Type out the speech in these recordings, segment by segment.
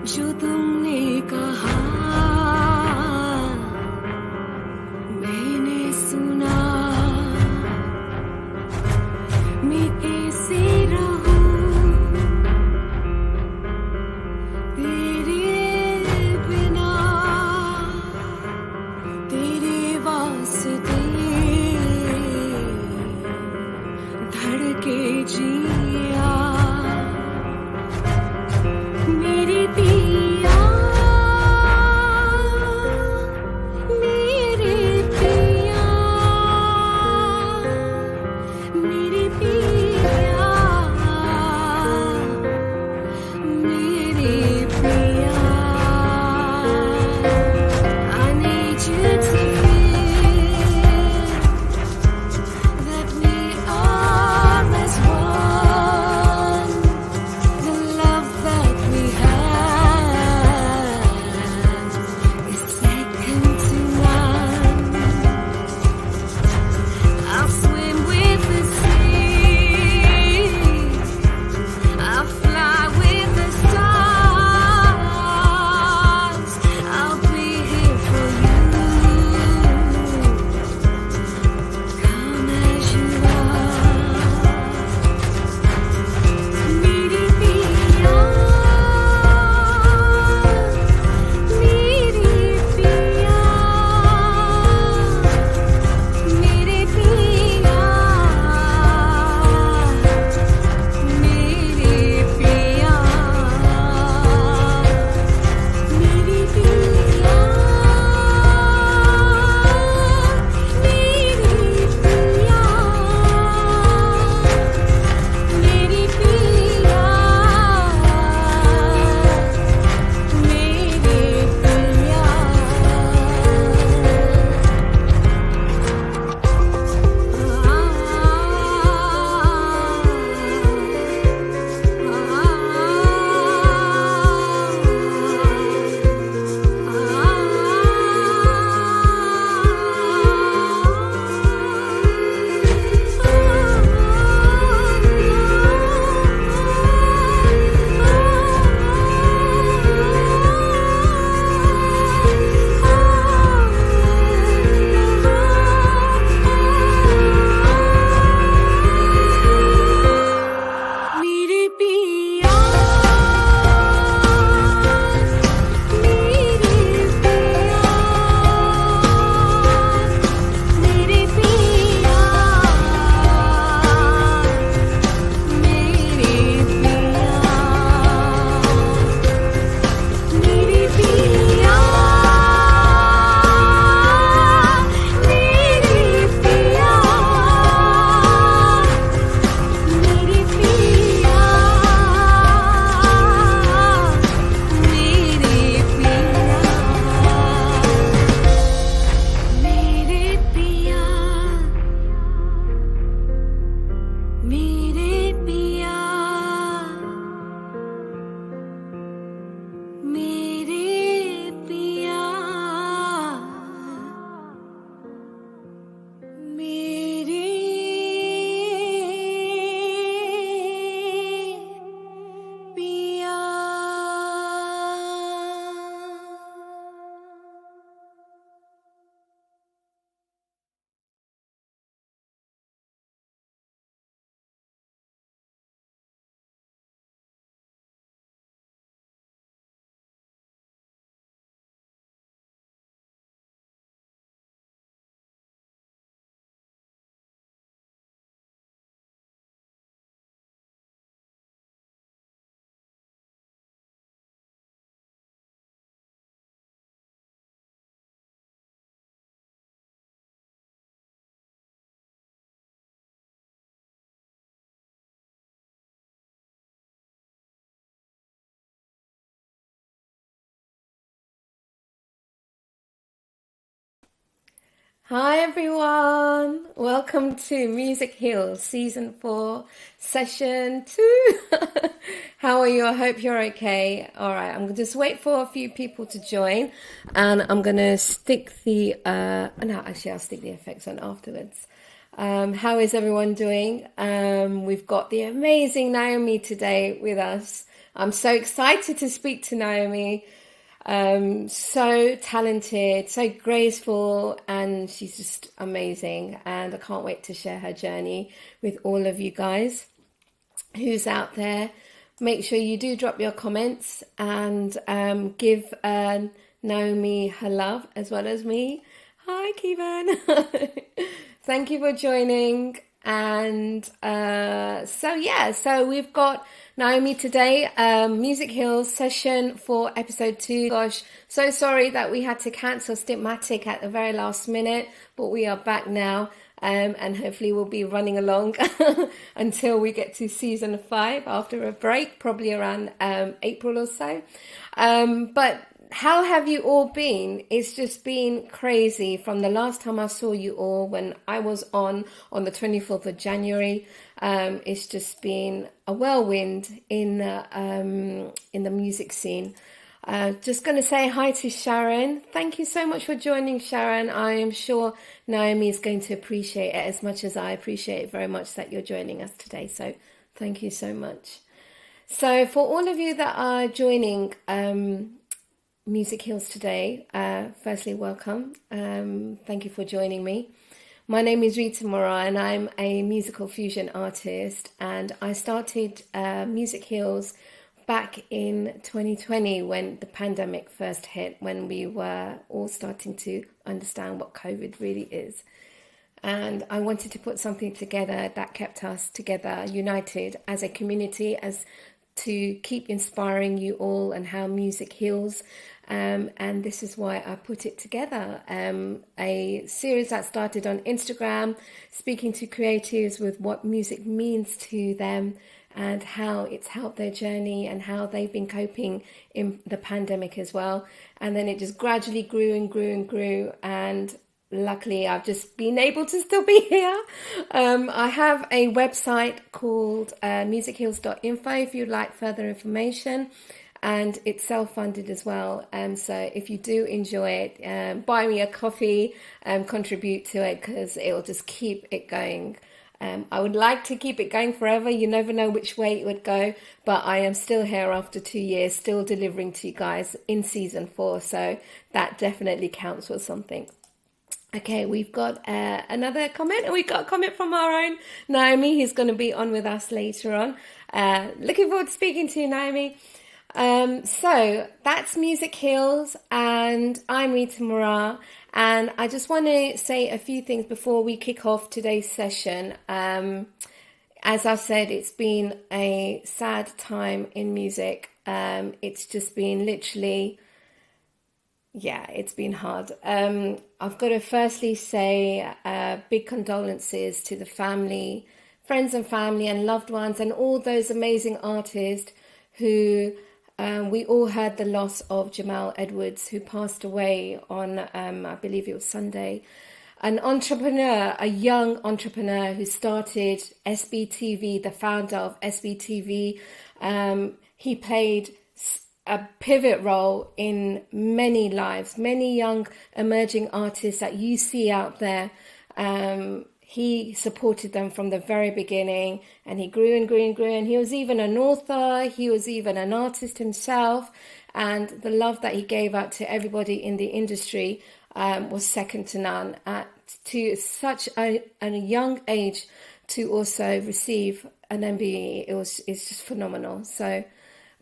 जो तुमने कहा मैंने सुना मैं कैसे रहूं तेरे बिना तेरे वास्ते धड़के जिया मेरे पिया मेरे पिया मेरे पिया मेरे पिया I need you to feel that we are as one. The love that we have is second to none. I'll swim with the sea, I'll fly with the stars, I'll be here for you. Come as you are. मेरी पिया मेरी पिया मेरे पिया मेरे पिया मेरी पिया मेरी पिया मेरी पिया मेरे पिया मेरे पिया मेरे पिया मेरे पिया मेरे पिया मेरे पिया मेरे पिया मेरे पिया मेरे पिया मेरे पिया मेरे पिया मेरे पिया Hi everyone, welcome to Music Heals Season 4, Session 2. How are you? I hope you're okay. All right, I'm going to just wait for a few people to join and I'm going to stick the, no, actually I'll stick the effects on afterwards. How is everyone doing? We've got the amazing Naomi today with us. I'm so excited to speak to Naomi. So talented, so graceful, and she's just amazing. And I can't wait to share her journey with all of you guys who's out there. Make sure you do drop your comments and give Naomi her love as well as me. Hi, Kevin. Thank you for joining. And so we've got Naomi today, Music Hills session for episode 2. Gosh, so sorry that we had to cancel Stigmatic at the very last minute, but we are back now. And hopefully we'll be running along until we get to season 5 after a break, probably around April or so. But how have you all been? It's just been crazy from the last time I saw you all when I was on the 24th of January. It's just been a whirlwind in the music scene. Just going to say hi to Sharon. Thank you so much for joining, Sharon. I am sure Naomi is going to appreciate it as much as I appreciate it very much that you're joining us today. So thank you so much. So for all of you that are joining Music Hills today, firstly, welcome. Thank you for joining me. My name is Rita Morar and I'm a musical fusion artist, and I started Music Hills back in 2020 when the pandemic first hit, when we were all starting to understand what COVID really is. And I wanted to put something together that kept us together, united as a community, as to keep inspiring you all and how music heals. And this is why I put it together. A series that started on Instagram, speaking to creatives with what music means to them and how it's helped their journey and how they've been coping in the pandemic as well. And then it just gradually grew and grew and grew. And luckily, I've just been able to still be here. I have a website called musichills.info if you'd like further information. And it's self-funded as well. So if you do enjoy it, buy me a coffee, contribute to it, because it'll just keep it going. I would like to keep it going forever. You never know which way it would go, but I am still here after 2 years, still delivering to you guys in season 4. So that definitely counts for something. Okay, we've got another comment, and we've got a comment from our own Naomi, who's going to be on with us later on. Looking forward to speaking to you, Naomi. So that's Music Hills, and I'm Rita Morar, and I just want to say a few things before we kick off today's session. As I said, it's been a sad time in music. It's just been literally, it's been hard. I've got to firstly say big condolences to the family, friends and family and loved ones, and all those amazing artists who we all heard the loss of Jamal Edwards, who passed away on, I believe it was Sunday. An entrepreneur, a young entrepreneur who started SBTV, the founder of SBTV. He played a pivot role in many lives, many young emerging artists that you see out there. He supported them from the very beginning, and he grew and grew and grew. And he was even an author. He was even an artist himself. And the love that he gave out to everybody in the industry was second to none. To such a young age to also receive an MBE, it's just phenomenal. So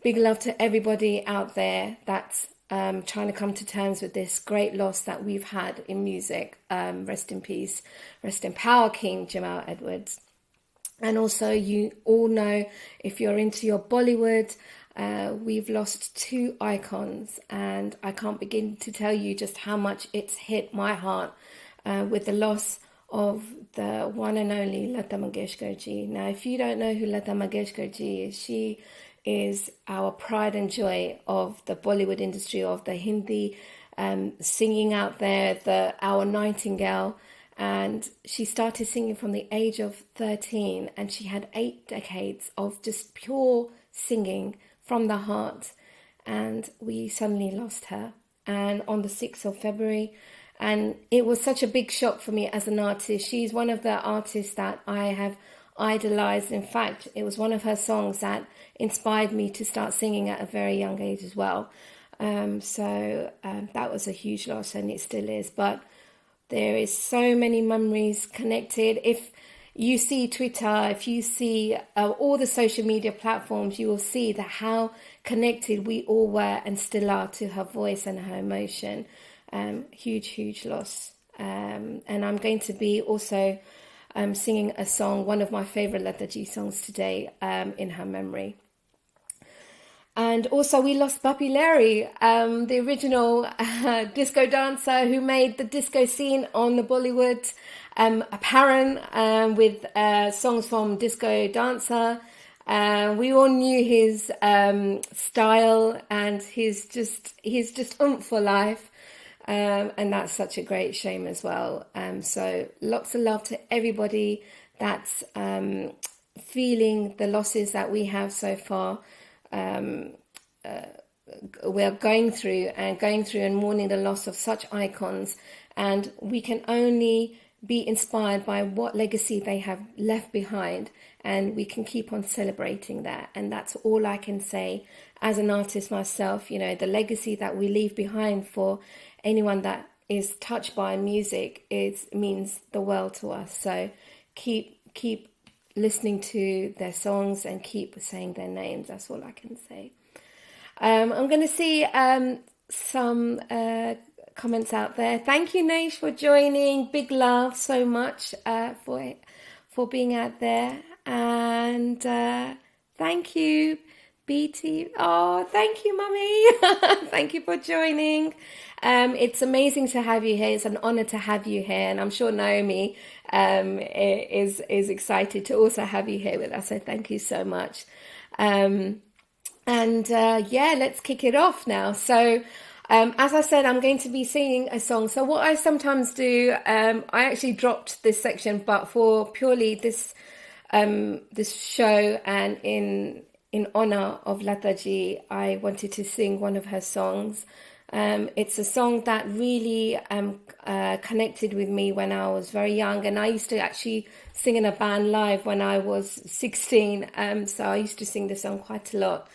big love to everybody out there that's trying to come to terms with this great loss that we've had in music. Rest in peace, rest in power, King Jamal Edwards. And also, you all know, if you're into your Bollywood, we've lost 2 icons, and I can't begin to tell you just how much it's hit my heart with the loss of the one and only Lata Mangeshkar ji. Now, if you don't know who Lata Mangeshkar ji is, she is our pride and joy of the Bollywood industry, of the Hindi singing out there, our nightingale. And she started singing from the age of 13, and she had 8 decades of just pure singing from the heart. And we suddenly lost her. And on the 6th of February, and it was such a big shock for me as an artist. She's one of the artists that I have idolized. In fact, it was one of her songs that inspired me to start singing at a very young age as well. So that was a huge loss, and it still is. But there is so many memories connected. If you see Twitter, if you see all the social media platforms, you will see that how connected we all were and still are to her voice and her emotion. Huge loss. And I'm going to be also singing a song, one of my favorite Lata Ji songs today, in her memory. And also we lost Bapi Larry, the original disco dancer who made the disco scene on the Bollywood apparent, with songs from Disco Dancer. We all knew his style and he's just oomph for life. And that's such a great shame as well. So lots of love to everybody that's feeling the losses that we have so far. We're going through and mourning the loss of such icons, and we can only be inspired by what legacy they have left behind, and we can keep on celebrating that. And that's all I can say as an artist myself. You know, the legacy that we leave behind for anyone that is touched by music means the world to us. So keep listening to their songs and keep saying their names. That's all I can say. I'm going to see some comments out there. Thank you, Naish, for joining. Big love so much for being out there. And thank you, Beate. Oh, thank you, Mummy. Thank you for joining. It's amazing to have you here. It's an honor to have you here. And I'm sure Naomi is excited to also have you here with us. So thank you so much. Let's kick it off now. So as I said, I'm going to be singing a song. So what I sometimes do, I actually dropped this section, but for purely this show and in honor of Lataji, I wanted to sing one of her songs. It's a song that really connected with me when I was very young, and I used to actually sing in a band live when I was 16. So I used to sing the song quite a lot.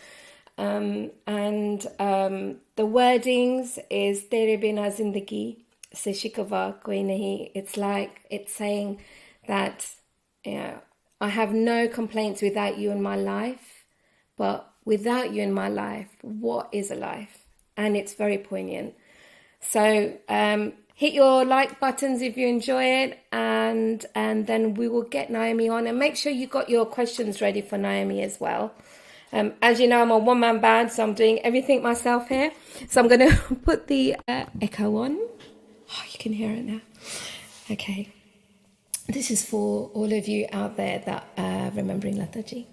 The wordings is Tere bina zindagi se shikwa koi nahi. It's saying that, you know, I have no complaints without you in my life, but without you in my life, what is a life? And it's very poignant. So hit your like buttons if you enjoy it, and then we will get Naomi on, and make sure you got your questions ready for Naomi as well. As you know, I'm a one-man band, so I'm doing everything myself here. So I'm going to put the echo on. Oh, you can hear it now. Okay. This is for all of you out there that are remembering Lataji.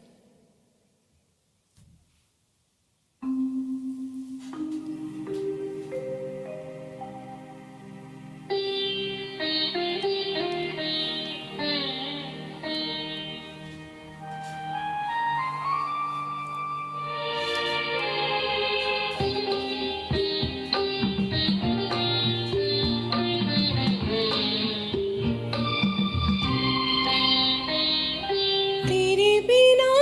Didi bina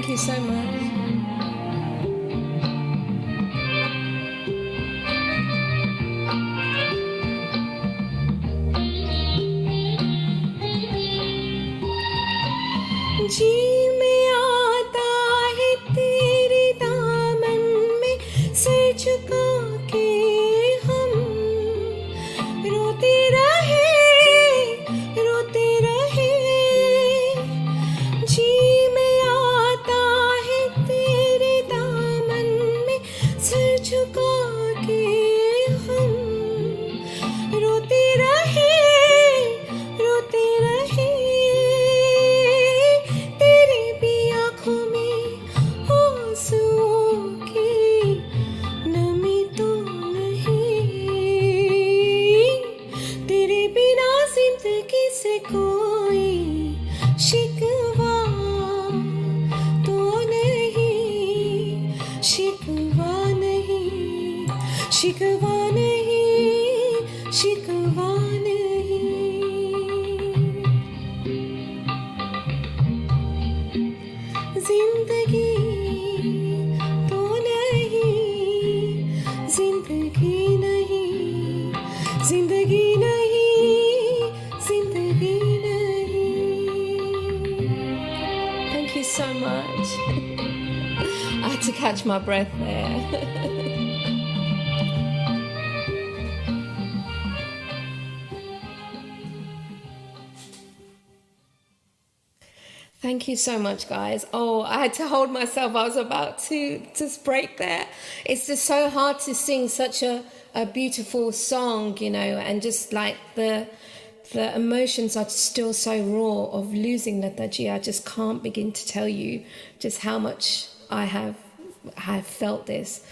Thank you so much. जी में आता है तेरे दामन में सिर झुका के हम रोते रहे जी में आता है तेरे दामन में सिर झुका के हम रोते रहे कोई शिकवा तो नहीं, शिकवा नहीं, शिकवा नहीं, शिकवा नहीं। जिंदगी तो नहीं, जिंदगी नहीं, जिंदगी नहीं, so much. I had to catch my breath there. Thank you so much, guys. Oh, I had to hold myself. I was about to just break there. It's just so hard to sing such a beautiful song, you know, and just like the emotions are still so raw of losing Nataji. I just can't begin to tell you just how much I have felt this.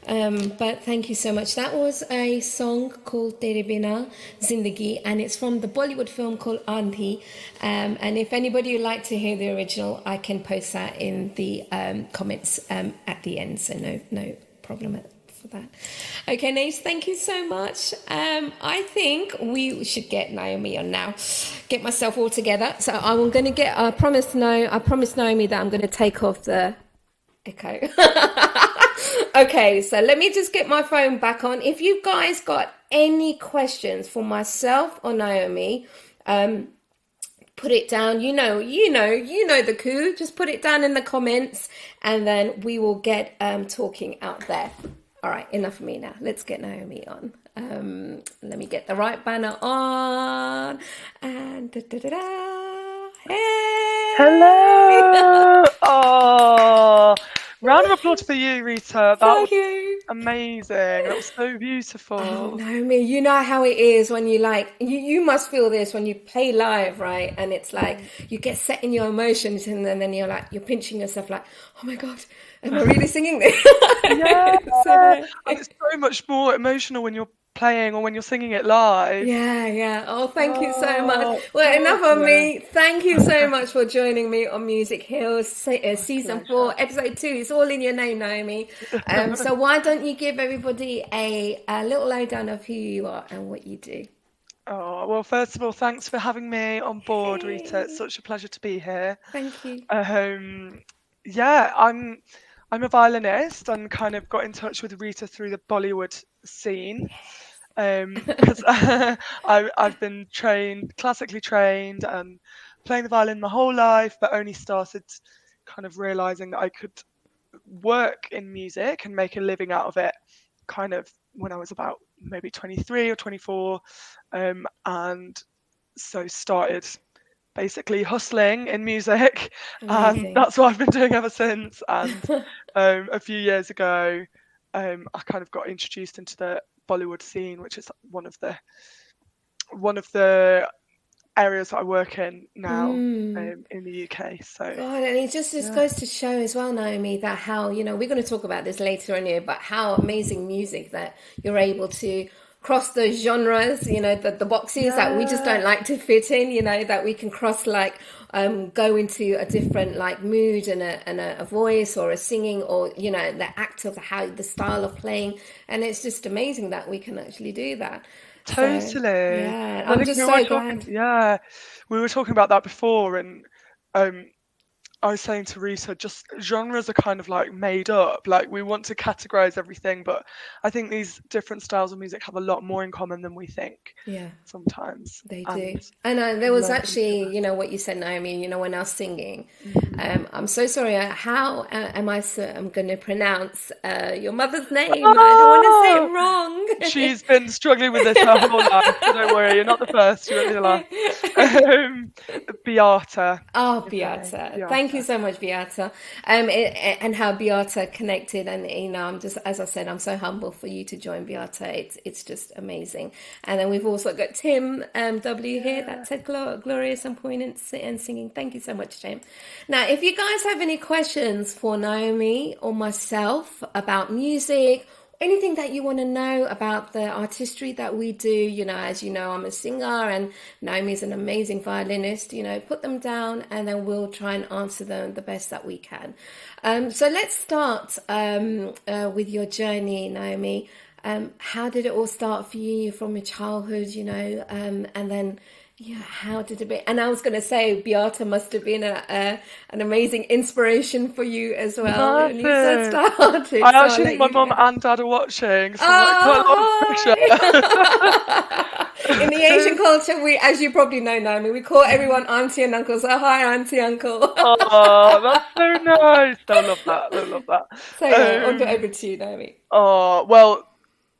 But thank you so much. That was a song called Tere Bina Zindagi, and it's from the Bollywood film called Andhi. And if anybody would like to hear the original, I can post that in the comments at the end. So no problem for that. Okay, Nace, thank you so much. I think we should get Naomi on now. Get myself all together. So I'm going to get. I promised Naomi that I'm going to take off the echo. Okay, so let me just get my phone back on. If you guys got any questions for myself or Naomi, put it down. You know the coup. Just put it down in the comments, and then we will get talking out there. All right, enough of me now. Let's get Naomi on. Let me get the right banner on. And da-da-da-da. Hey! Hello! Oh, round of applause for you, Rita. Thank you. Amazing. That was so beautiful. Oh, Naomi, you know how it is when you you must feel this when you play live, right? And it's like you get set in your emotions, and then you're pinching yourself like, oh my God, am I really singing this? Yeah. And it's so much more emotional when you're playing or when you're singing it live. Yeah. Oh, thank you so much. Well, enough of me. Thank you so much for joining me on Music Hills season 4, episode 2. It's all in your name, Naomi. So why don't you give everybody a little lowdown of who you are and what you do? Oh, well, first of all, thanks for having me on board, Rita. It's such a pleasure to be here. Thank you. Yeah, I'm a violinist and kind of got in touch with Rita through the Bollywood scene. Because I've been classically trained and playing the violin my whole life, but only started kind of realizing that I could work in music and make a living out of it kind of when I was about maybe 23 or 24, and so started basically hustling in music. Amazing. And that's what I've been doing ever since. And a few years ago, I kind of got introduced into the Bollywood scene, which is one of the areas that I work in now in the UK. So God, and it just goes to show as well, Naomi, that how, we're going to talk about this later on here, but how amazing music that you're able to cross those genres, the boxes that we just don't like to fit in, that we can cross, go into a different mood and a voice or a singing or the act of the style of playing, and it's just amazing that we can actually do that. Totally. So, I'm just we so glad. We were talking about that before, and I was saying to Rita, just genres are kind of like made up. Like we want to categorize everything, but I think these different styles of music have a lot more in common than we think Yeah. sometimes. They And do. And there was learn from each actually, other. what you said, Naomi, when I was singing. Mhm. I'm so sorry. How am I'm going to pronounce your mother's name? I don't want to say Oh, it wrong. she's been struggling with this her whole life, so don't worry, you're not the first, you won't be the last. Um, Beate. Oh, Is her name. Beata. Thank you Beate. so much, Beata. And how Beata connected. And, I'm just, as I said, I'm so humble for you to join Beata. It's just amazing. And then we've also got Tim W here that said glorious and poignant and singing. Thank you so much, Tim. Now, if you guys have any questions for Naomi or myself about music, anything that you want to know about the artistry that we do, as you know, I'm a singer and Naomi's an amazing violinist, put them down and then we'll try and answer them the best that we can. So let's start with your journey, Naomi. How did it all start for you from your childhood, and then how did it be? And I was going to say, Beata must have been an amazing inspiration for you as well when you first Massive. started. I So I'll actually let think my you mum go. and dad are watching, so I'm like quite a lot Oh, of hi! In the Asian pressure. culture, as you probably know, Naomi, we call everyone auntie and uncle. So hi, auntie, uncle. Oh, that's so nice. They'll love that. They'll love that. So yeah, I'll go over to you, Naomi. Oh, well,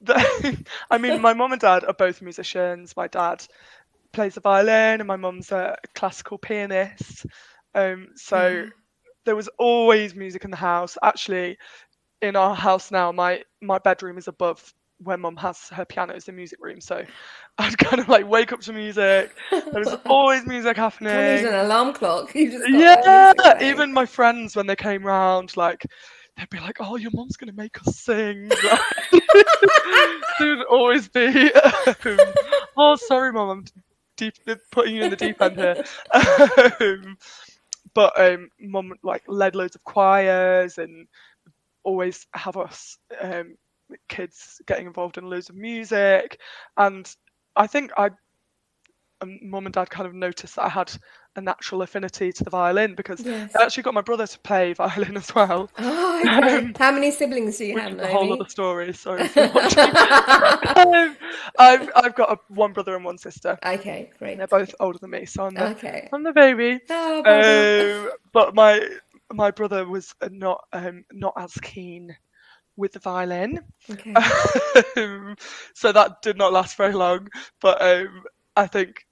I mean, my mum and dad are both musicians. My dad plays the violin, and my mum's a classical pianist. So Yeah. there was always music in the house. Actually, in our house now, my bedroom is above where mum has her piano, is the music room. So I'd kind of like wake up to music. There's always music Don't need an happening. alarm clock. You just got that Yeah, music playing. even my friends when they came round, like they'd be like, "Oh, your mum's gonna make us sing." Like, she would always be, "Oh, sorry, mum, I'm deep putting you in the deep end here." Um, but mum like led loads of choirs and always have us kids getting involved in loads of music, and I think mum and dad kind of noticed that I had a natural affinity to the violin because Yes. I actually got my brother to play violin as well. Oh, okay. How many siblings do you Which have, is a whole other Naomi? story. Sorry if you're watching. I've got one brother and one sister. Okay, And they're great. both older than me, so Okay. I'm the baby. Oh, pardon. But my brother was not as keen with the violin, Okay. so that did not last very long. But I think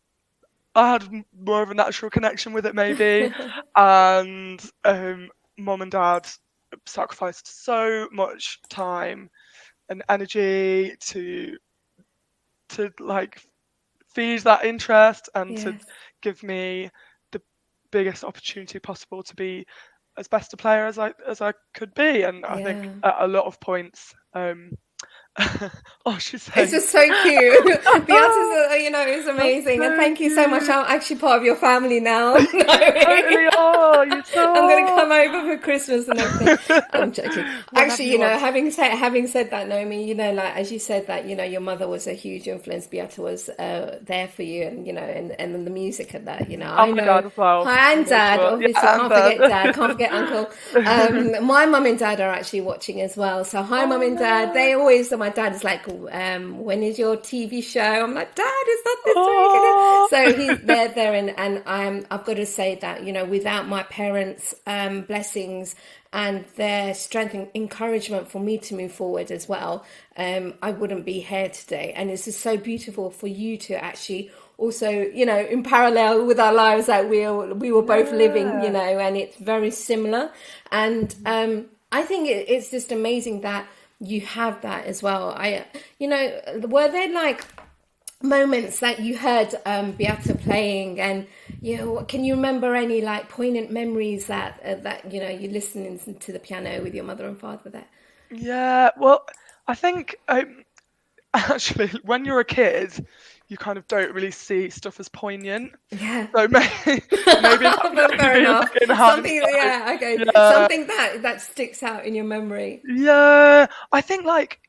I had more of a natural connection with it, maybe, and mum and dad sacrificed so much time and energy to like feed that interest and to Yes. give me the biggest opportunity possible to be as best a player as I could be. And I think Yeah. at a lot of points, oh, she's It's saying, just so cute. The art is, oh, is that's amazing. And so thank you so much. cute. I'm actually part of your family now. You totally are. You so I'm going to are. come over for Christmas and everything. I'm joking. Whenever Actually, you want. having said that, Naomi, like as you said that, your mother was a huge influence. Beata was there for you, and and then the music and that, I And my know. dad as well. Hi, and For the most dad. part. Obviously, Yeah, and can't forget dad. dad. Can't forget uncle. My mum and dad are actually watching as well. So hi, mum Oh and dad. no. They always. So my dad is like, when is your TV show? I'm like, Dad, it's not this week. Oh. So they're there, and I've got to say that without my parents' blessings and their strength and encouragement for me to move forward as well, I wouldn't be here today. And it's just so beautiful for you to actually also, in parallel with our lives that we were both living, Yeah. and it's very similar. And I think it's just amazing that you have that as well. Were there like moments that you heard Beata playing, and can you remember any like poignant memories that you're listening to the piano with your mother and father there? Yeah. Well, I think actually when you're a kid, you kind of don't really see stuff as poignant. Yeah. So maybe But fair maybe enough. like in Something, hindsight. yeah, okay. Yeah. Something that sticks out in your memory. Yeah. I think like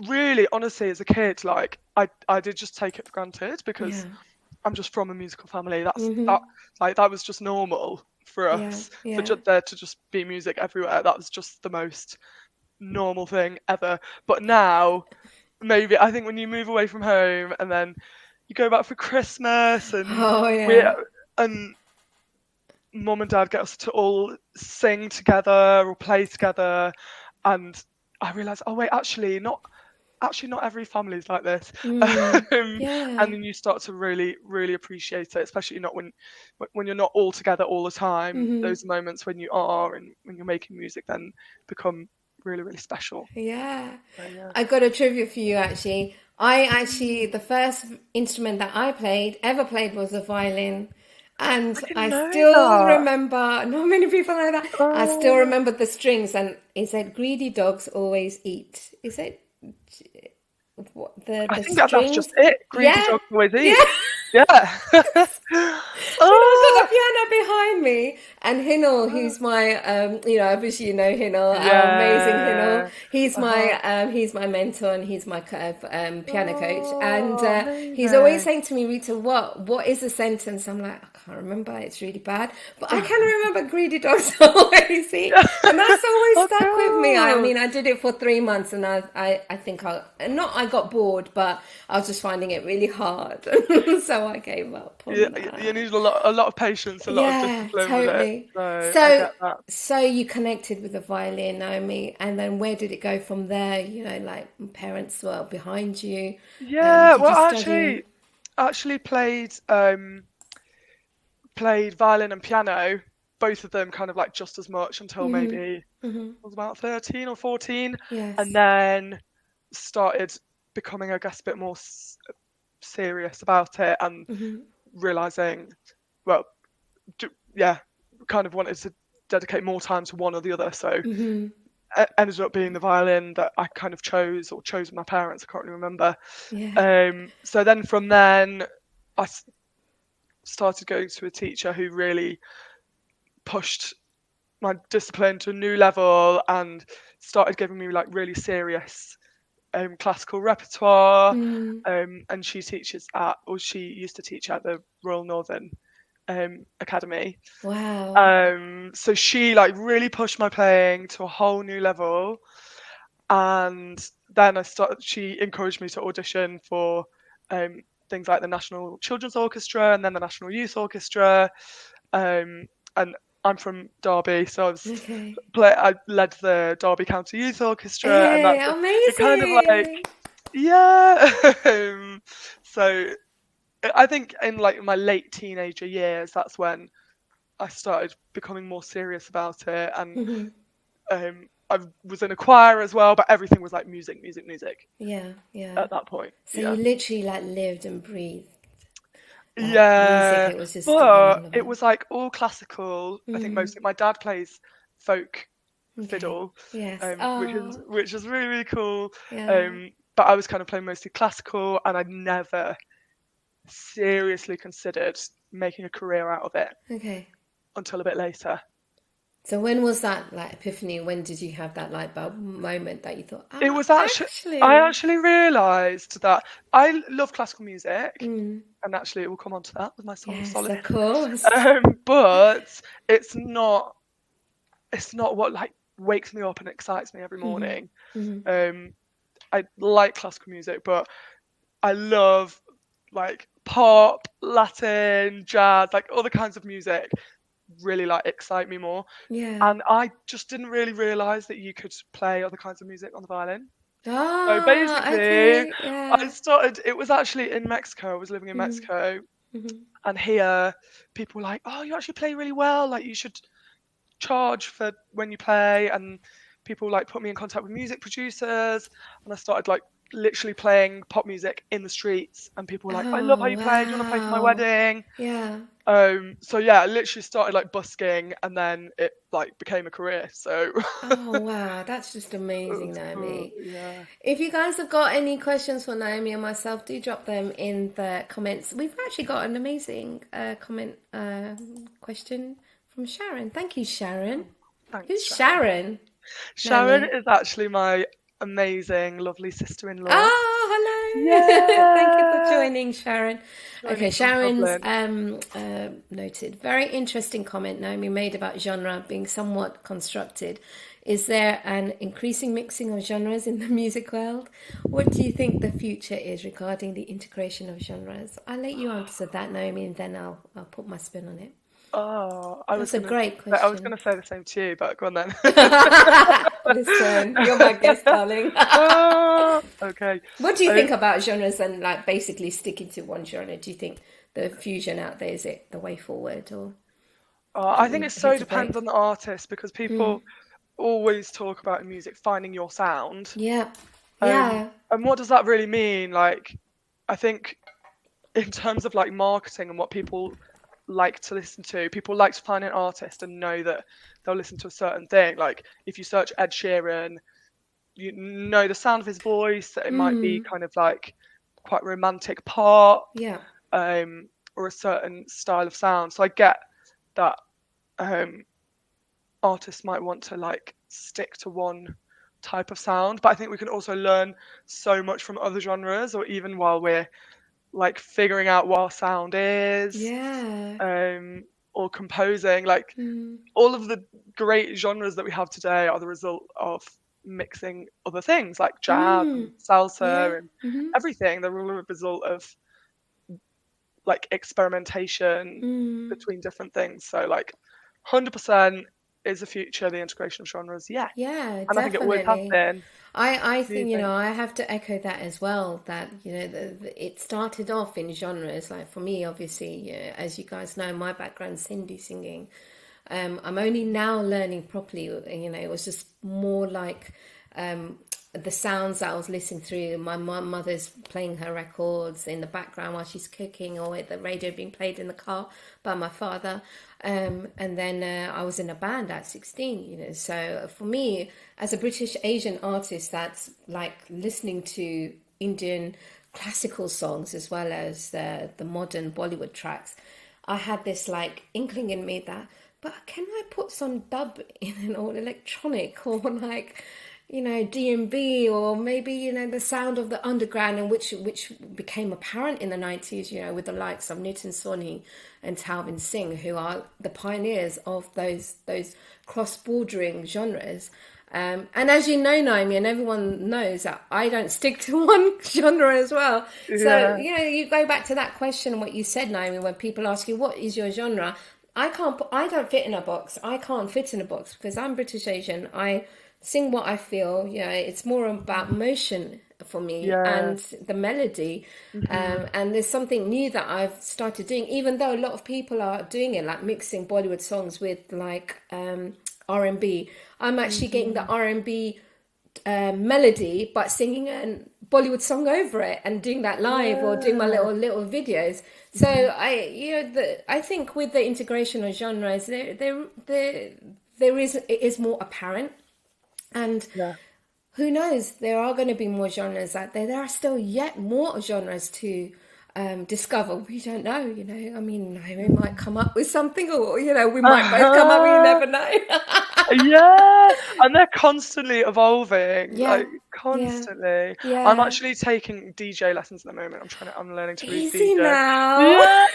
really honestly as a kid, like I did just take it for granted because Yeah. I'm just from a musical family. That's Mm-hmm. that like that was just normal. for Yeah, us, for yeah. there to just be music everywhere. That was just the most normal thing ever. But now, maybe I think when you move away from home and then you go back for Christmas and Oh we yeah. and mum and dad get us to all sing together or play together, and I realise, oh wait, actually not every family is like this. And Yeah. then you start to really really appreciate it, especially not when you're not all together all the time. Those moments when you are and when you're making music then become really really special. Yeah. So yeah. I got a trivia for you actually. The first instrument that I ever played was the violin. I And didn't I know still that. remember, not many people know that. I still Oh, remember the strings, and it said, greedy dogs always eat. Is it what I the think that's just strings? it. Greedy Yeah. dogs always Yeah. eat. Yeah. I've got Oh, the piano behind me, and Hinel, oh. who's my, obviously you know Hinel, our amazing Hinel. Yeah. Uh-huh. He's my mentor, and he's my piano coach. And Oh, he's always amazing. saying to me, Rita, what is the sentence? I'm like, I can't remember. It's really bad, but I can remember greedy dogs always eat, and that's always Oh, stuck with me. I cool. mean, I did it for 3 months, and I think I got bored, but I was just finding it really hard, so I gave up You, on you that. need a lot of patience, a lot of Yeah, discipline with it. totally. So I So, get that. so you connected with the violin, Naomi, and then where did it go from there? Like parents were behind you. Yeah, Did well, you I study? actually played violin and piano, both of them kind of like just as much until maybe I was about 13 or 14, and Yes. then started becoming, I guess, a bit more serious about it and realizing, well, yeah, kind of wanted to dedicate more time to one or the other. So it ended up being the violin that I kind of chose with my parents. I can't really remember. Yeah. So then from then, I started going to a teacher who really pushed my discipline to a new level and started giving me like really serious classical repertoire. And she used to teach at the Royal Northern Academy. Wow. So she like really pushed my playing to a whole new level. And then she encouraged me to audition for things like the National Children's Orchestra and then the National Youth Orchestra. And I'm from Derby, so Okay. I led the Derby County Youth Orchestra, and Hey, it kind of like, amazing. yeah. So I think in like my late teenager years, that's when I started becoming more serious about it, and I was in a choir as well, but everything was like music, music, music Yeah, yeah. at that point. So you Yeah. literally like lived and breathed like music. Yeah, It was just in but all of it it. was like all classical. I think mostly my dad plays folk Okay. fiddle, Yes. which is really really cool. Yeah. But I was kind of playing mostly classical, and I never seriously considered making a career out of it Okay. until a bit later. So when was that like epiphany? When did you have that light bulb moment that you thought, It was I actually, actually realised that I love classical music, and actually it will come on to that with my song yes, Solid. of course. But it's not what like wakes me up and excites me every morning. Um, I like classical music, but I love like pop, Latin, jazz, like other kinds of music really like excite me more. Yeah. And I just didn't really realise that you could play other kinds of music on the violin. So Ah, basically, okay. Yeah. it was actually in Mexico. I was living in Mexico, and here people were like, oh, you actually play really well. Like, you should charge for when you play. And people like put me in contact with music producers, and I started like literally playing pop music in the streets. And people were like, I love how Oh, you play. Do you want to play for my wow. wedding? Yeah. So yeah, I literally started like busking, and then it like became a career. So Oh, wow. That's just it amazing, was cool. Naomi. Yeah. If you guys have got any questions for Naomi and myself, do drop them in the comments. We've actually got an amazing comment question from Sharon. Thank you, Sharon. Thanks, Who's Sharon. Sharon? Sharon Naomi. is actually my amazing, lovely sister-in-law. Oh, hello. Thank you for Yeah. joining, Sharon. Okay, Sharon's Dublin. noted. Very interesting comment Naomi made about genre being somewhat constructed. Is there an increasing mixing of genres in the music world? What do you think the future is regarding the integration of genres? I'll let you answer that, Naomi, and then I'll put my spin on it. Oh, That's a great I was question. gonna say the same to you, but go on then. Listen, you're my guest, darling. Okay. What do you think about genres and like basically sticking to one genre? Do you think the fusion out there, is it the way forward, or I think think we it so hit a depends break? on the artist because people always talk about in music finding your sound. Yeah, Um, yeah, and what does that really mean? Like, I think in terms of like marketing and what people like to listen to, people like to find an artist and know that they'll listen to a certain thing. Like, if you search Ed Sheeran, you know the sound of his voice, that it might be kind of like quite romantic pop, yeah. or a certain style of sound. So I get that artists might want to like stick to one type of sound, but I think we can also learn so much from other genres, or even while we're like figuring out what our sound is, Yeah. or composing. Like, all of the great genres that we have today are the result of mixing other things like jazz and Yeah. salsa and everything. They're all a result of like experimentation between different things. So like 100% is the future, the integration of genres. Yeah. Yeah, And I think it always has definitely. been. I Do you think, think? I have to echo that as well, that, it started off in genres. Like for me, obviously, as you guys know, my background's Hindi singing. I'm only now learning properly, it was just more like the sounds that I was listening through. My mother's playing her records in the background while she's cooking, or the radio being played in the car by my father. And then I was in a band at 16, So for me, as a British Asian artist, that's like listening to Indian classical songs as well as the modern Bollywood tracks. I had this like inkling in me that, but can I put some dub in, or electronic, or like, D&B, or maybe, the sound of the underground, and which became apparent in the 90s, with the likes of Nitin Sawhney and Talvin Singh, who are the pioneers of those cross-bordering genres. And as you know, Naomi, and everyone knows that I don't stick to one genre as well. So, Yeah. you go back to that question, what you said, Naomi, when people ask you, what is your genre? I don't fit in a box. I can't fit in a box because I'm British Asian. I sing what I feel. It's more about motion for me Yeah. and the melody. And there's something new that I've started doing, even though a lot of people are doing it, like mixing Bollywood songs with like R&B. I'm actually getting the R&B melody, but singing a Bollywood song over it and doing that live, or doing my little videos. So I think with the integration of genres, it is more apparent, and Yeah. who knows, there are going to be more genres out there. There are still yet more genres to discover. We don't know, I mean, we might come up with something, or we might both come up. You never know. Yeah, and they're constantly evolving, Yeah, like yeah, constantly. I'm yeah. actually taking DJ lessons at the moment. I'm learning to be Easy DJ. now. Yeah.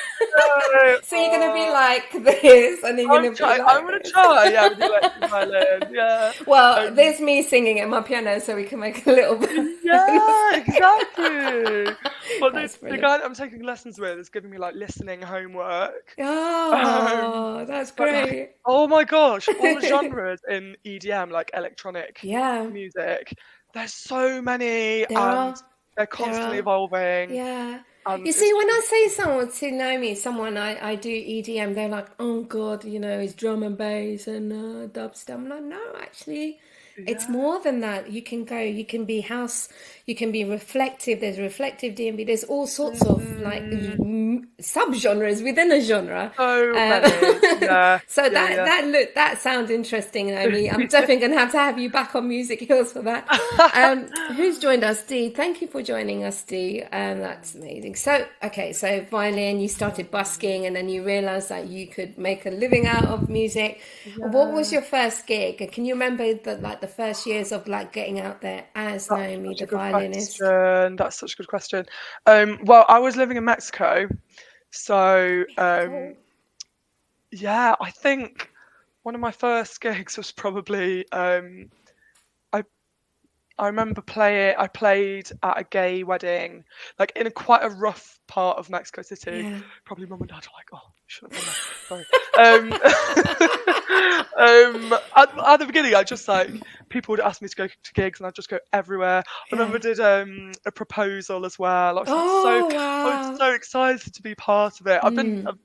So you're gonna be like this, and you're gonna be I'm like gonna this. try. Yeah, with the electric violin. Yeah. Well, Um, there's me singing at my piano, so we can make a little bit. yeah, exactly. But That's the brilliant. guy that I'm taking lessons with is giving me like listening homework. Oh, that's But like, great. oh my gosh, all the genres in EDM, like electronic Yeah, music, there's so many, there and are. they're There constantly are. evolving, Yeah. and You it's see, when I just, say someone to know me, I do EDM, they're like, oh God, it's drum and bass and dubstep. I'm like, no, actually, it's yeah. more than that. You can be house, you can be reflective. There's reflective D&B. There's all sorts of like Mhm. sub-genres within a genre. So Um, many. Yeah, so yeah, yeah. that sounds interesting, Naomi. I'm definitely going to have you back on Music Hills for that. Who's joined us? Dee, thank you for joining us, Dee. That's amazing. So, okay, so violin, you started busking, and then you realized that you could make a living out of music. What was Yeah. your first gig? Can you remember the the first years of like getting out there as Naomi, the violinist? That's such a good question. Well, I was living in Mexico, so yeah, I think one of my first gigs was probably I remember I played at a gay wedding, like in quite a rough part of Mexico City. Yeah. Probably mum and dad are like, oh, you shouldn't have done that. Sorry. At the beginning, I just like, people would ask me to go to gigs and I'd just go everywhere. I remember I did a proposal as well. I was so excited to be part of it. I've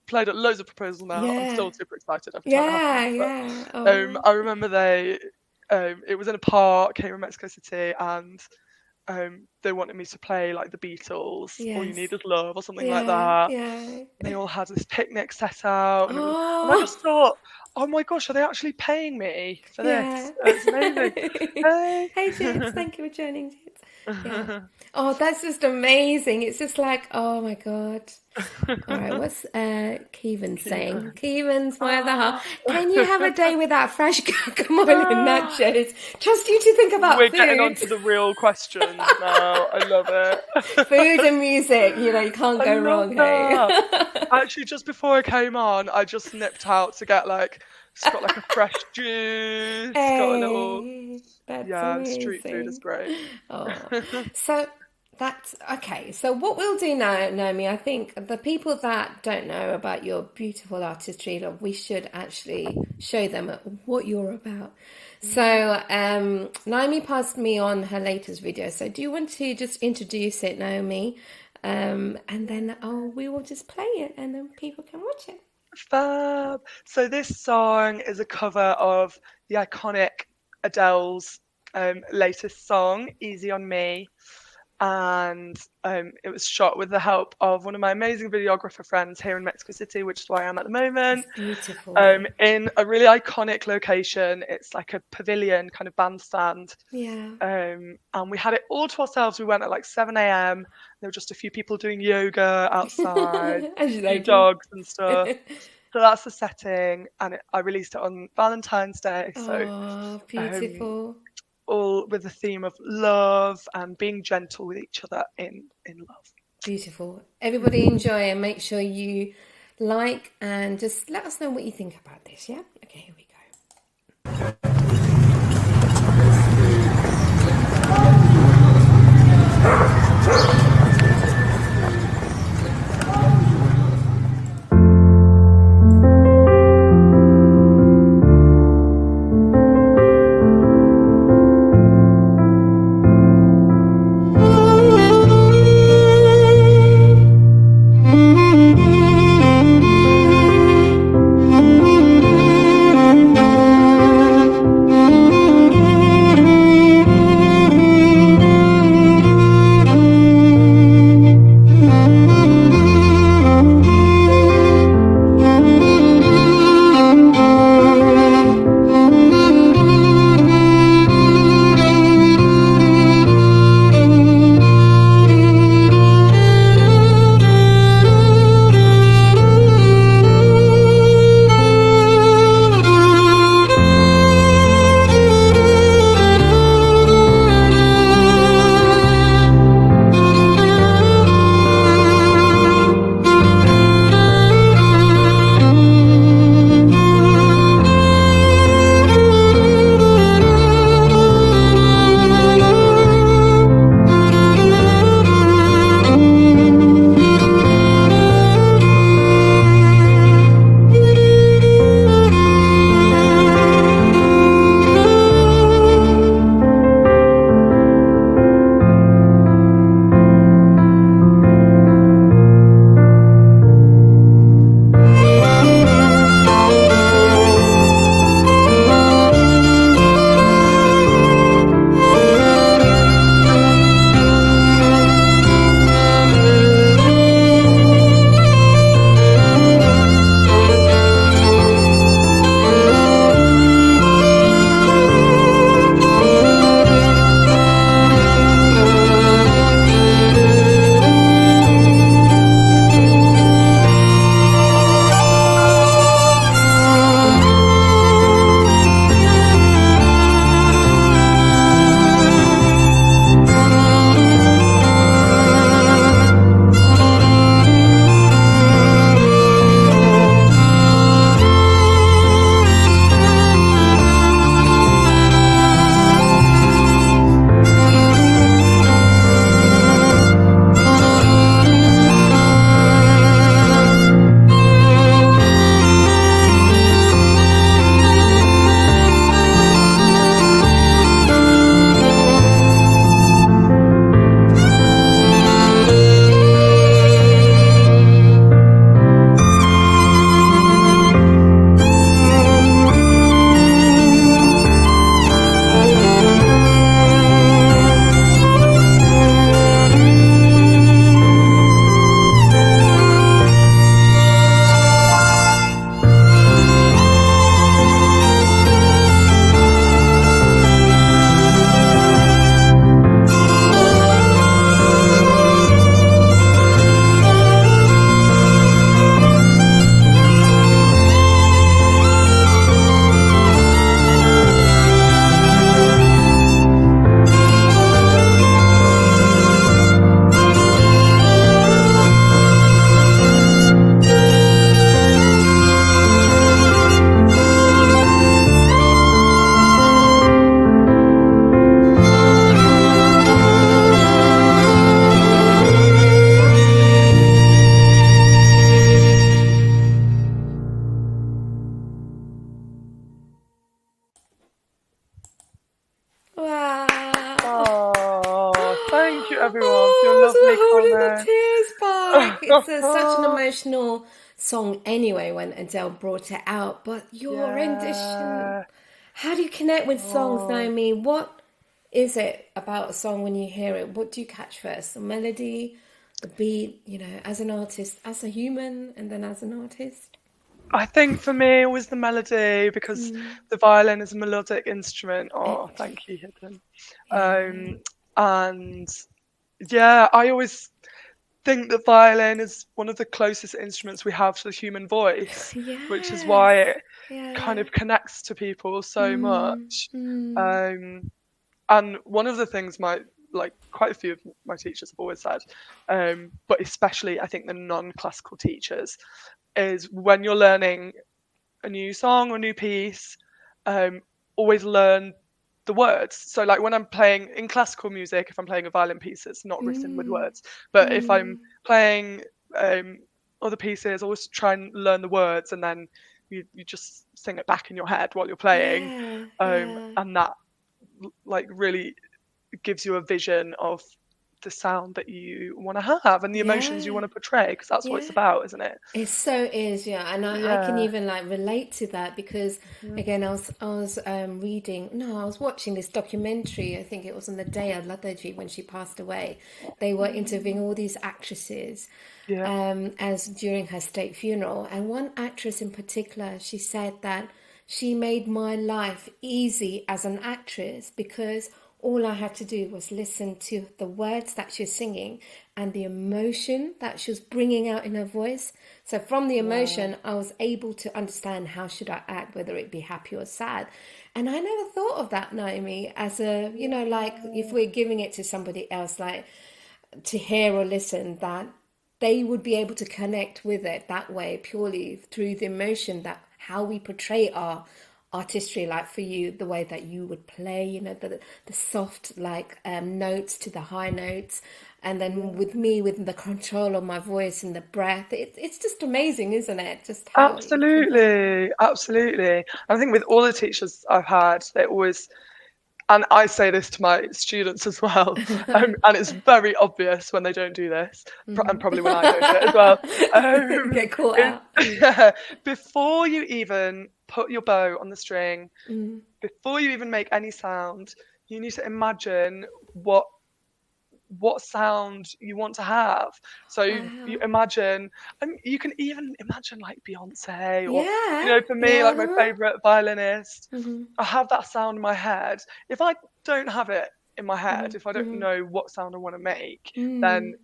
played at loads of proposals now. I'm still super excited every time it happens. But, I remember it was in a park here in Mexico City, and they wanted me to play like the Beatles, All You Need Is Love, or something like that. And they all had this picnic set out, and I just thought, oh my gosh, are they actually paying me for this? It's amazing. Hey Jits, thank you for joining, Jits. Oh, that's just amazing. It's just like, oh my god. All right, what's Keevan saying? Keevan's my other half. Can you have a day without fresh guacamole and nachos? Just you to think about We're food. getting on to the real questions now. I love it. Food and music, you can't go wrong. Hey? Actually, just before I came on, I just nipped out to get got like a fresh juice. Got a little. That's amazing. Street food is great. So that's okay. So what we'll do now, Naomi, I think the people that don't know about your beautiful artistry, we should actually show them what you're about. So Naomi passed me on her latest video. So do you want to just introduce it, Naomi? And then we will just play it and then people can watch it. Fab. So this song is a cover of the iconic Adele's latest song, Easy on Me. And it was shot with the help of one of my amazing videographer friends here in Mexico City, which is where I am at the moment. It's beautiful. In a really iconic location. It's like a pavilion kind of bandstand. And we had it all to ourselves. We went at like 7 a.m. There were just a few people doing yoga outside, dogs and stuff. So that's the setting, and I released it on Valentine's Day. So beautiful. All with the theme of love and being gentle with each other in love. Beautiful. Everybody enjoy and make sure you like and just let us know what you think about this, yeah? Okay, here we go. like it's such an emotional song anyway when Adele brought it out. But your rendition, Yeah. how do you connect with songs, Oh. Naomi? What is it about a song when you hear it? What do you catch first? The melody, the beat, as an artist, as a human, and then as an artist? I think for me it was the melody, because the violin is a melodic instrument. Oh, It, thank you, Hidden. yeah. And yeah, I always think that violin is one of the closest instruments we have to the human voice, which is Yes. why it kind Yeah. of connects to people so Mm, much. mm, Um, and one of the things quite a few of my teachers have always said, but especially I think the non-classical teachers, is when you're learning a new song or a new piece, always learn the words. So like when I'm playing in classical music, if I'm playing a violin piece, it's not written with mm, words. But if I'm mm. playing other pieces, always try and learn the words, and then you just sing it back in your head while you're playing, Yeah, yeah. and that like really gives you a vision of the sound that you want to have and the emotions you Yeah, want to portray, because that's what it's yeah. about, isn't it? It so is, yeah, and I can Yeah. even like relate to that because again, I was watching this documentary. I think it was on the day of Ladaji when she passed away. They were interviewing all these actresses, Yeah. as during her state funeral, and one actress in particular, she said that she made my life easy as an actress because all I had to do was listen to the words that she was singing and the emotion that she was bringing out in her voice. So from the Wow. emotion, I was able to understand how should I act, whether it be happy or sad. And I never thought of that, Naomi, as a, like if we're giving it to somebody else, like to hear or listen, that they would be able to connect with it that way purely through the emotion, that how we portray our artistry, like for you the way that you would play, the soft like notes to the high notes, and then with me with the control of my voice and the breath, it's just amazing, isn't it, just how you convey. Absolutely, absolutely. I think with all the teachers I've had, they always, and I say this to my students as well, and it's very obvious when they don't do this, and probably when I don't do it as well. Get caught Is, out. yeah, before you even put your bow on the string, before you even make any sound, you need to imagine what sound you want to have. So you Wow. imagine, and you can even imagine like Beyonce, or Yeah, for me, like my yeah. favorite violinist. I have that sound in my head. If I don't have it in my head, if I don't know what sound I want to make, then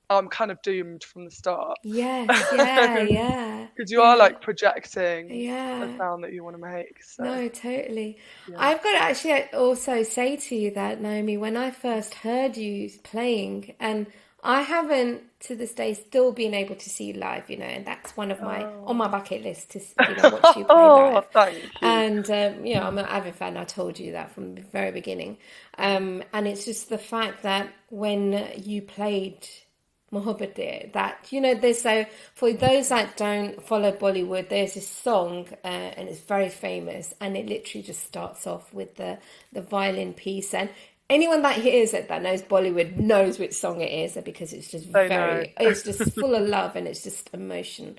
I'm kind of doomed from the start. Yes, yeah, yeah, Because you are yeah, like projecting a yeah. sound that you want to make. So No, totally. yeah. I've got to actually also say to you that, Naomi, when I first heard you playing, and I haven't to this day still been able to see you live, and that's one of my on my Oh, bucket list to, watch you play oh, live. thank you. And, I'm an avid fan. I told you that from the very beginning. And it's just the fact that when you played Mohabbat, that there's so for those that don't follow Bollywood, there's this song and it's very famous, and it literally just starts off with the violin piece, and anyone that hears it that knows Bollywood knows which song it is, because it's just They know. it's just full of love and it's just emotion.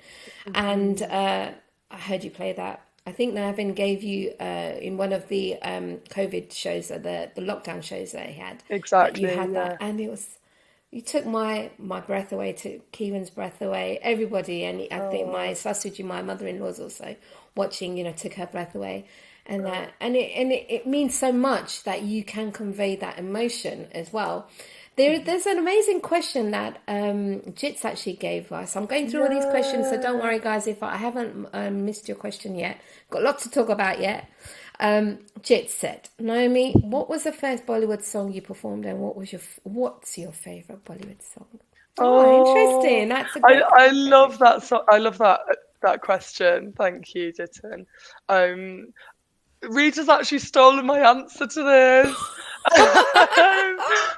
And I heard you play that. I think Navin gave you in one of the COVID shows, the lockdown shows that he had, that you Exactly, had that, yeah. and it was, you took my breath away, took Kieran's breath away, everybody, and I think my Oh, Sasuji, my mother-in-law's also watching, took her breath away, and oh, that, and it means so much that you can convey that emotion as well. There's an amazing question that Jits actually gave us. I'm going through all these questions, so don't yeah. worry, guys, if I haven't missed your question yet. Got lots to talk about yet. Jits said, Naomi, what was the first Bollywood song you performed, and what's your favorite Bollywood song? Oh, Oh, interesting. That's a I great love question. that. So I love that question. Thank you, Jitin. Um, Rita's actually stolen my answer to this.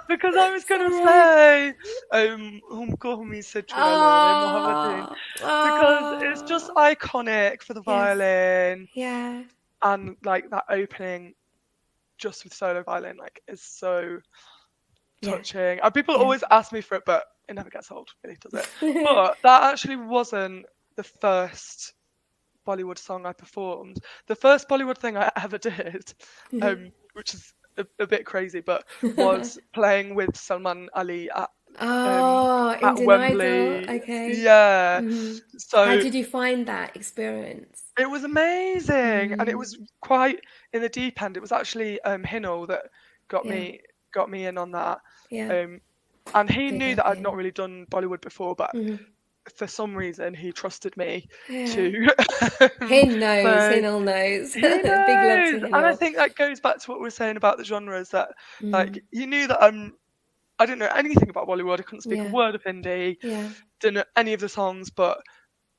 Because I was gonna Sorry. say Humko Humi Se Churalo Re Mohabbatein, Oh, because it's just oh, iconic for the yes, violin, yeah, and like that opening just with solo violin, like is so yeah, touching. And people yeah. always ask me for it, but it never gets old, really, does it? But that actually wasn't the first Bollywood song I performed. The first Bollywood thing I ever did, which is a bit crazy, but was playing with Salman Ali Oh, at Indian Idol. Wembley. Okay. Yeah. How So did you find that experience? it was amazing, and it was quite in the deep end. It was actually Hinal that got Yeah. me in on that. Yeah. And he Big knew up that I'd him. not really done Bollywood before, but for some reason he trusted me Yeah. to He knows. so Hinal knows. he Big love to knows. And I Hinal. think that goes back to what we were saying about the genres, that like you knew that I didn't know anything about Bollywood. I couldn't speak a Yeah. word of Hindi, Yeah. didn't know any of the songs, but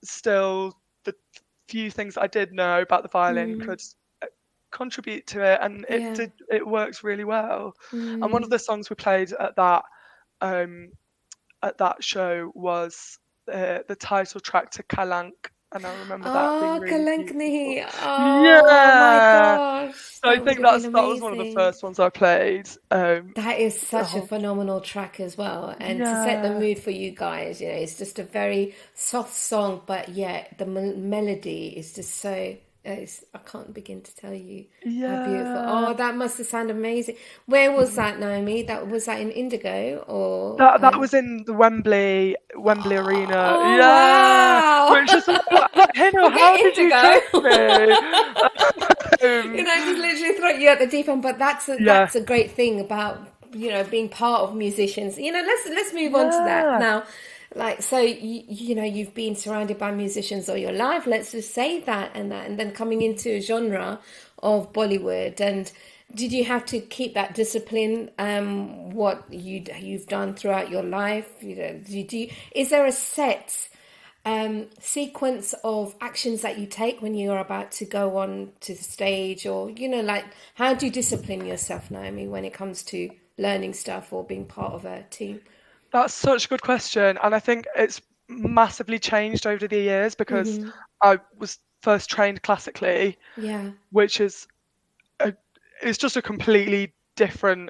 still the few things I did know about the violin could contribute to it, and Yeah. it works really well. And one of the songs we played at that show was the title track to Kalank, and I remember that being Oh, really beautiful. Kalankni. Oh my Yeah. gosh. So I That would think have been that was one of the amazing. first ones I played. That is The such a whole phenomenal track as well. And to set the yeah, mood for you guys, it's just a very soft song, but yet the melody is just so, I can't begin to tell you how beautiful. yeah. Oh, that must have sounded amazing. Where was that, Naomi? Was that in Indigo or That was in the Wembley Arena. Oh, Yeah, wow. which is hey, no, Forget how did you Indigo. trust me? Just literally throw you at the deep end. But Yeah, that's a great thing about being part of musicians. Let's move on to that yeah. now. Like, so you've been surrounded by musicians all your life. Let's just say that, and then coming into a genre of Bollywood. And did you have to keep that discipline? What you've done throughout your life? Is there a set sequence of actions that you take when you're about to go on to the stage, or like, how do you discipline yourself, Naomi, when it comes to learning stuff or being part of a team? That's such a good question, and I think it's massively changed over the years because I was first trained classically, Yeah. which is it's just a completely different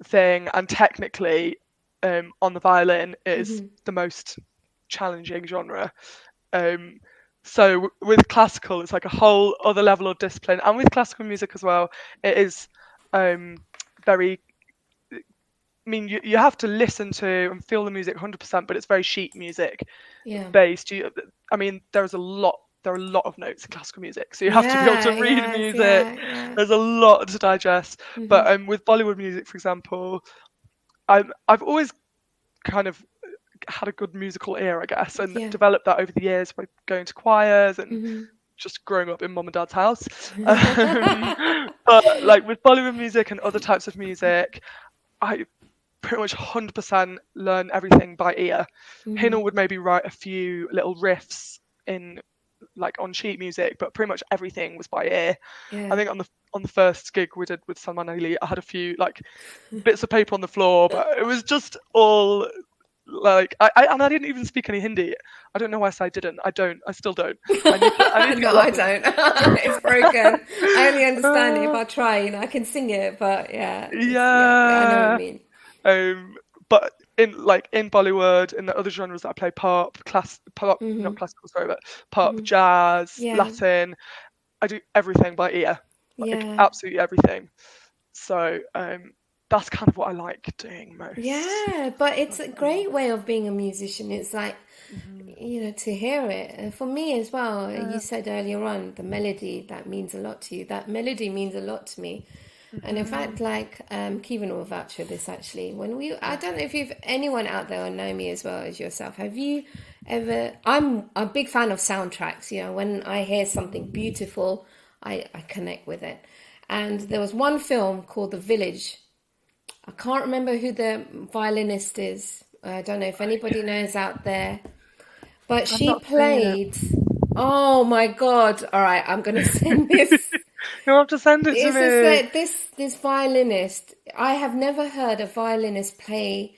thing, and technically, on the violin, it is the most challenging genre. So with classical, it's like a whole other level of discipline, and with classical music as well, it is very. I mean, you have to listen to and feel the music 100%, but it's very sheet music Yeah. based. I mean, there are a lot of notes in classical music, so you have to be able to Yeah. read Yes. music. Yeah. There's a lot to digest. But with Bollywood music, for example, I've always kind of had a good musical ear, I guess, and Yeah. developed that over the years by going to choirs and just growing up in mum and dad's house. But like with Bollywood music and other types of music, I pretty much 100% learn everything by ear. Hinal would maybe write a few little riffs in like on sheet music, but pretty much everything was by ear. Yeah. I think on the first gig we did with Salman Ali, I had a few like bits of paper on the floor, but it was just all like I didn't even speak any Hindi. I don't know why I say I didn't. I still don't. I need to No, get I lessons. don't. It's broken. I only understand it if I try. I can sing it, but yeah, I know what Yeah. you mean. But in Bollywood, in the other genres that I play, pop, not classical, sorry, but pop, jazz, Yeah. Latin, I do everything by ear, like Yeah. absolutely everything. So that's kind of what I like doing most. Yeah, but it's a great way of being a musician. It's like, to hear it. And for me as well, you said earlier on, the melody, that means a lot to you. That melody means a lot to me. And in fact, like, Kevin will vouch for this actually. I don't know if you've anyone out there, or Naomi as well as yourself, have you ever, I'm a big fan of soundtracks, when I hear something beautiful, I connect with it. And there was one film called The Village. I can't remember who the violinist is. I don't know if anybody knows out there. But she played. Oh my God. All right, I'm going to send this. You'll have to send it to me. This violinist, I have never heard a violinist play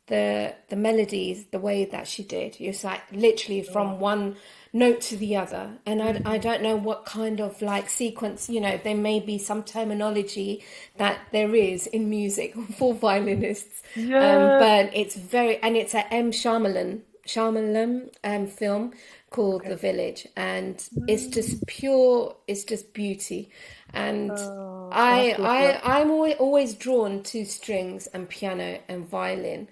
the melodies the way that she did. It's like literally from one note to the other. And I don't know what kind of like sequence, you know, there may be some terminology that there is in music for violinists. Yeah. But it's and it's a Shyamalan film called The Village, and it's just beauty. And Oh, I'll have to look it up. I'm always drawn to strings and piano and violin.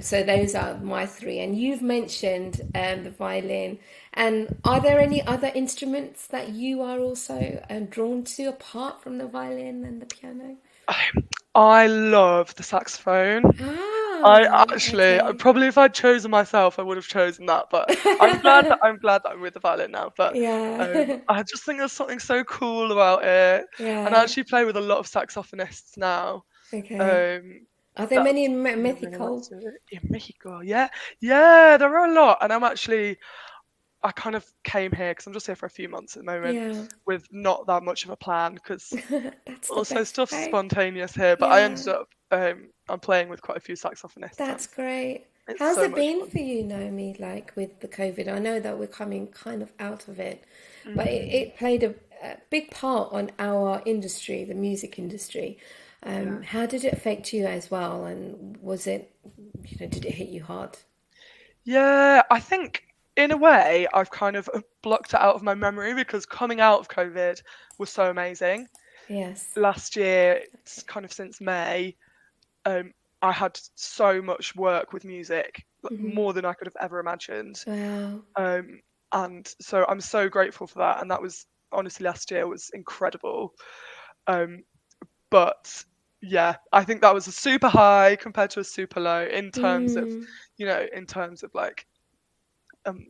So those are my three. And you've mentioned the violin. And are there any other instruments that you are also drawn to apart from the violin and the piano? I love the saxophone. Ah, okay. Probably if I'd chosen myself, I would have chosen that. But I'm glad that I'm with the violin now. But Yeah, I just think there's something so cool about it, and I yeah. actually play with a lot of saxophonists now. Okay. Um, Are there many that's in really like Mexico? to in Mexico. Yeah, yeah, there are a lot, and I kind of came here because I'm just here for a few months at the moment Yeah, with not that much of a plan because that's the also best stuff's way. spontaneous here. But I Yeah, ended up I'm playing with quite a few saxophonists, that's and great. it's How's so it much been fun. for you, Naomi, like with the COVID? I know that we're coming kind of out of it, but Mm, it played a big part on our industry, the music industry. yeah. How did it affect you as well? And was it, did it hit you hard? Yeah, I think in a way I've kind of blocked it out of my memory because coming out of COVID was so amazing. Yes. Last year, it's kind of since May, um, I had so much work with music, like, more than I could have ever imagined. Wow. Um, and so I'm so grateful for that. And that was honestly last year was incredible. Um, but yeah, I think that was a super high compared to a super low in terms of, Mm. in terms of like um,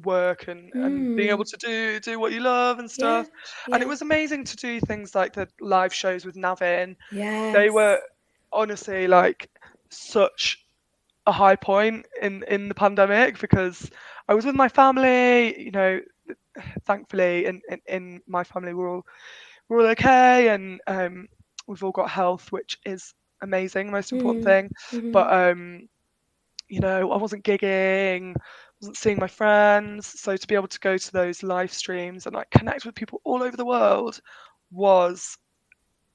work and being able Mm. to do what you love and Yeah. stuff. And it Yeah. was amazing to do things like the live shows with Navin. They were Yes. honestly like such a high point in the pandemic because I was with my family, thankfully in my family we're all okay, and we've all got health, which is amazing, most important Mm. thing. Mm-hmm. But I wasn't gigging, wasn't seeing my friends. So to be able to go to those live streams and like connect with people all over the world was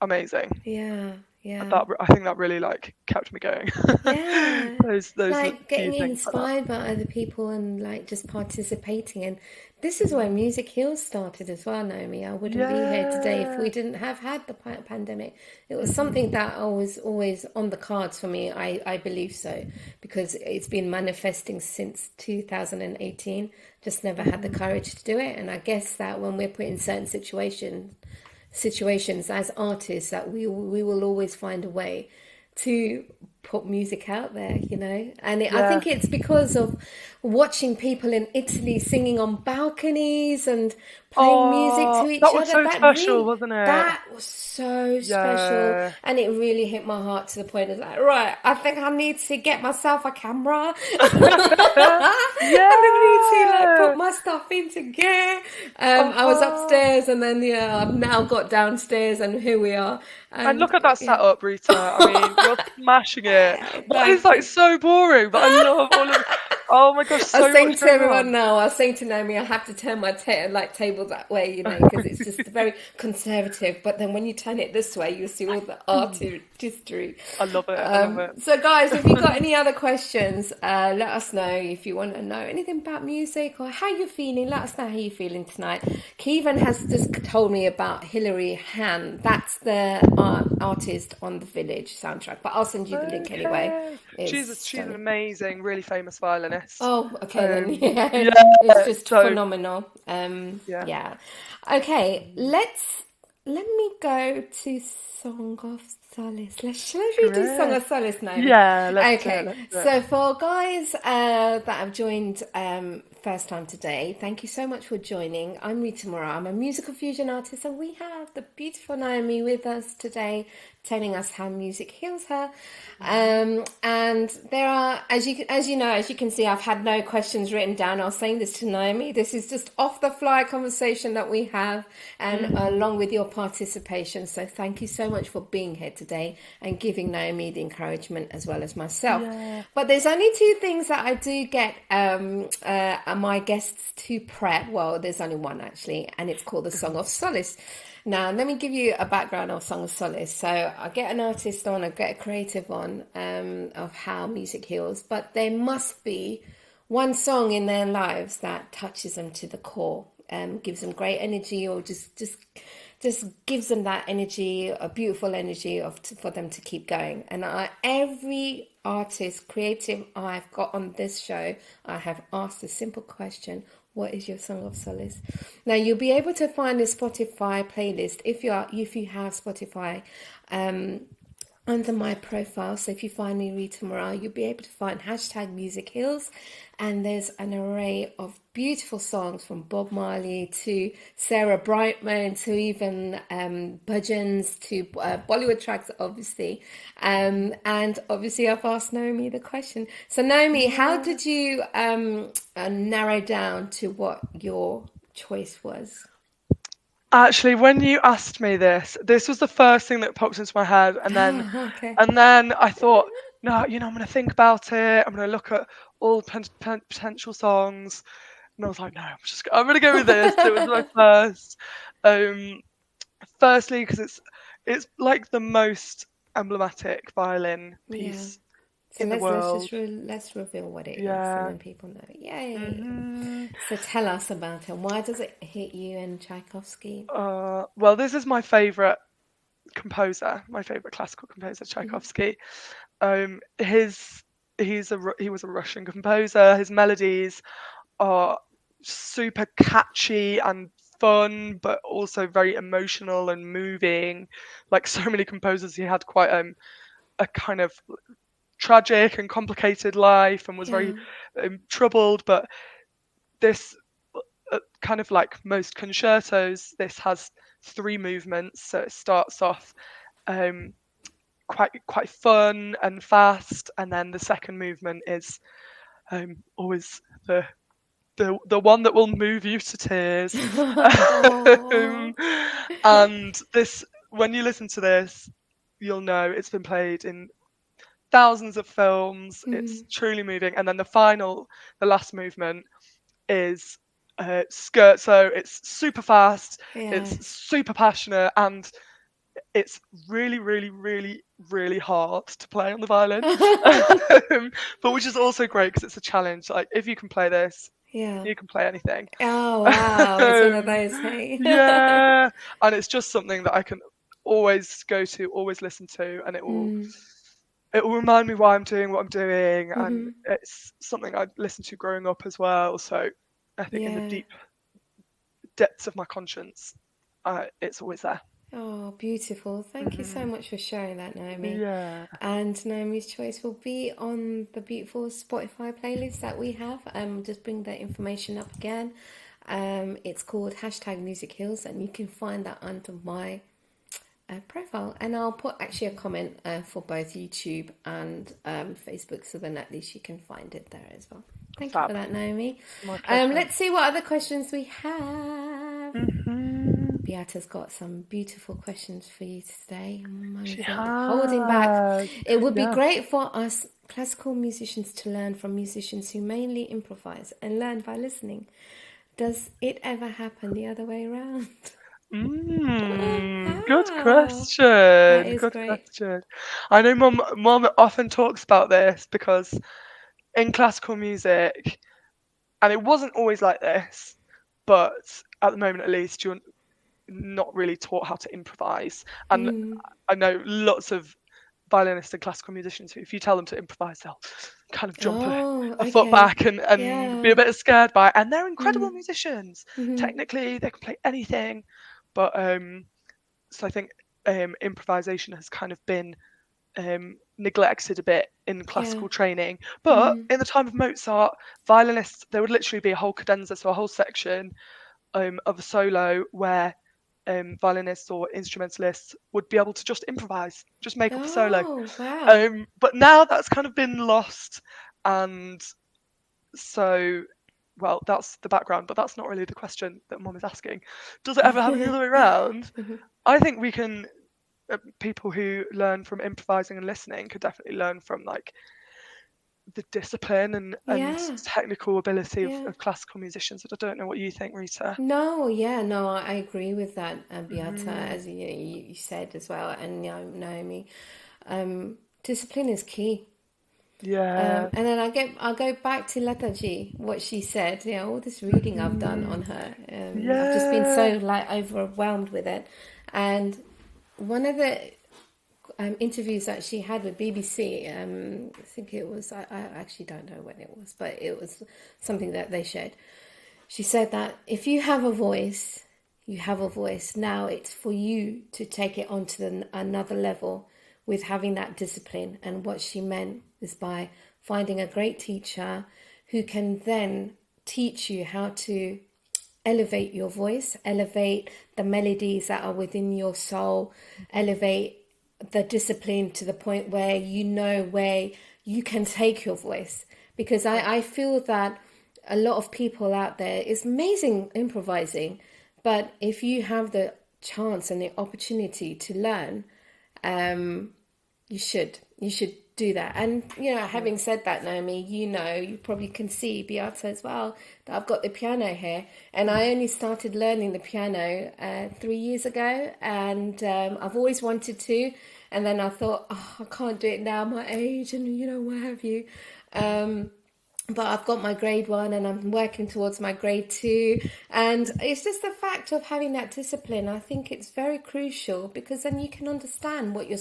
amazing. Yeah. Yeah. I think that really like kept me going. Yeah, those like few getting things like that. inspired by other people and like just participating. And this is where Music Heals started as well, Naomi. I wouldn't be here today if we Yeah. didn't have had the pandemic. It was something Hmm. that I was always on the cards for me. I believe so because it's been manifesting since 2018. Just never had the courage to do it. And I guess that when we're put in certain situations as artists that we will always find a way to put music out there, and I Yeah. think it's because of watching people in Italy singing on balconies and playing music Oh, to that each was other. so special, wasn't it? That was so special, Yeah. and it really hit my heart to the point of like, right, I think I need to get myself a camera. And I need to like Yeah. put my stuff into gear. I was Oh. upstairs, and then I've now got downstairs, and here we are. And And look at that yeah, setup, Rita. I mean, you're smashing it. What is thank like you. so boring, but I love all of. Oh my gosh, I was so saying much to going everyone on. now, I was saying to Naomi, I have to turn my table that way, because it's just very conservative. But then when you turn it this way, you see all the artistry. I love it. I love it. So, guys, if you got any other questions, let us know. If you want to know anything about music or how you're feeling, let us know how you're feeling tonight. Kevin has just told me about Hilary Han. That's the artist on the Village soundtrack. But I'll send you the link anyway. Okay. It's She's an stunning. amazing, really famous violinist. Oh, okay then. Yeah, Yeah. it's just So phenomenal. yeah. Yeah. Okay, let me go to Song of Solace. Shall we do Song Great. of Solace, Naomi? Yeah. Let's do it. Okay, Let's do it. so for guys that have joined first time today, thank you so much for joining. I'm Rita Morar. I'm a musical fusion artist, and we have the beautiful Naomi with us today telling us how music heals her. And there are, as you can see, I've had no questions written down. I was saying this to Naomi. This is just off the fly conversation that we have, and along with your participation. So thank you so much for being here today and giving Naomi the encouragement as well as myself. Yeah. But there's only two things that I do get my guests to prep. Well, there's only one actually, and it's called the Song of Solace. Now, let me give you a background of Song of Solace. So I get an artist on, I get a creative on of how music heals, but there must be one song in their lives that touches them to the core, gives them great energy, or just gives them that energy, a beautiful energy for them to keep going. And every artist, creative I've got on this show, I have asked a simple question: what is your song of solace? Now, you'll be able to find a Spotify playlist if you have Spotify under my profile. So if you find me, Rita Morar, you'll be able to find #MusicHeals, and there's an array of beautiful songs from Bob Marley to Sarah Brightman to even bhajans to Bollywood tracks, obviously. And obviously I've asked Naomi the question. So Naomi, how did you narrow down to what your choice was? Actually, when you asked me this was the first thing that popped into my head, and then Okay. I thought, no, I'm going to think about it. I'm going to look at all potential songs, and I was like, no, I'm going to go with this. It was my first. Firstly, because it's like the most emblematic violin piece So in the world. let's reveal what it is, Yeah. and then people know. Yay! So tell us about it. Why does it hit you in Tchaikovsky? Well, this is my favorite composer, my favorite classical composer, Tchaikovsky. He was a Russian composer. His melodies are super catchy and fun, but also very emotional and moving. Like so many composers, he had quite a kind of tragic and complicated life and was very troubled. But this, kind of like most concertos, this has 3 movements. So it starts off quite fun and fast, and then the second movement is always the one that will move you to tears. And this, when you listen to this, you'll know it's been played in thousands of films. It's truly moving. And then the last movement is scherzo. It's super fast. It's super passionate, and it's really, really, really, really hard to play on the violin. But which is also great because it's a challenge. Like, if you can play this, you can play anything. Oh wow, it's one of those, hey. Yeah, and it's just something that I can always go to, always listen to, and it will remind me why I'm doing what I'm doing, and it's something I listened to growing up as well. So I think in the deep depths of my conscience, it's always there. Oh, beautiful. Thank you so much for sharing that, Naomi. Yeah. And Naomi's choice will be on the beautiful Spotify playlist that we have. Just bring that information up again. It's called #MusicHeals, and you can find that under my profile. And I'll put actually a comment for both YouTube and Facebook, so then at least you can find it there as well. Thank you for that, Naomi. Let's see what other questions we have. Beate's got some beautiful questions for you today. She holding back. It would be great for us classical musicians to learn from musicians who mainly improvise and learn by listening. Does it ever happen the other way around? Good question. That is good question. I know Mum often talks about this, because in classical music, and it wasn't always like this, but at the moment at least, you're not really taught how to improvise. And I know lots of violinists and classical musicians who, if you tell them to improvise, they'll kind of jump a foot back and be a bit scared by it. And they're incredible musicians. Technically, they can play anything. But so I think improvisation has kind of been neglected a bit in classical training. But in the time of Mozart, violinists, there would literally be a whole cadenza, so a whole section of a solo where violinists or instrumentalists would be able to just improvise, just make up a solo. Oh, wow. But now that's kind of been lost, and so, well, that's the background, but that's not really the question that Mum is asking. Does it ever happen the other way around? I think we can, people who learn from improvising and listening could definitely learn from like the discipline and Yeah, technical ability yeah. of classical musicians. But I don't know what you think, Rita. No, yeah, no, I agree with that, Beata, Mm, as you said as well, and Naomi. Discipline is key. yeah. And then I'll go back to Lataji, what she said. You know, all this reading I've done on her. I've just been Yeah. so like overwhelmed with it. And one of the interviews that she had with BBC, I think it was, I actually don't know when it was, but it was something that they shared. She said that if you have a voice, you have a voice. Now it's for you to take it on to another level with having that discipline. And what she meant is by finding a great teacher who can then teach you how to elevate your voice, elevate the melodies that are within your soul, elevate the discipline to the point where you know where you can take your voice. Because I feel that a lot of people out there, it's amazing improvising, but if you have the chance and the opportunity to learn, you should do that. And having said that, Naomi, you probably can see, Beata as well, that I've got the piano here, and I only started learning the piano 3 years ago, and I've always wanted to, and then I thought, oh, I can't do it now, my age, and what have you. But I've got my grade 1 and I'm working towards my grade 2. And it's just the fact of having that discipline. I think it's very crucial, because then you can understand what your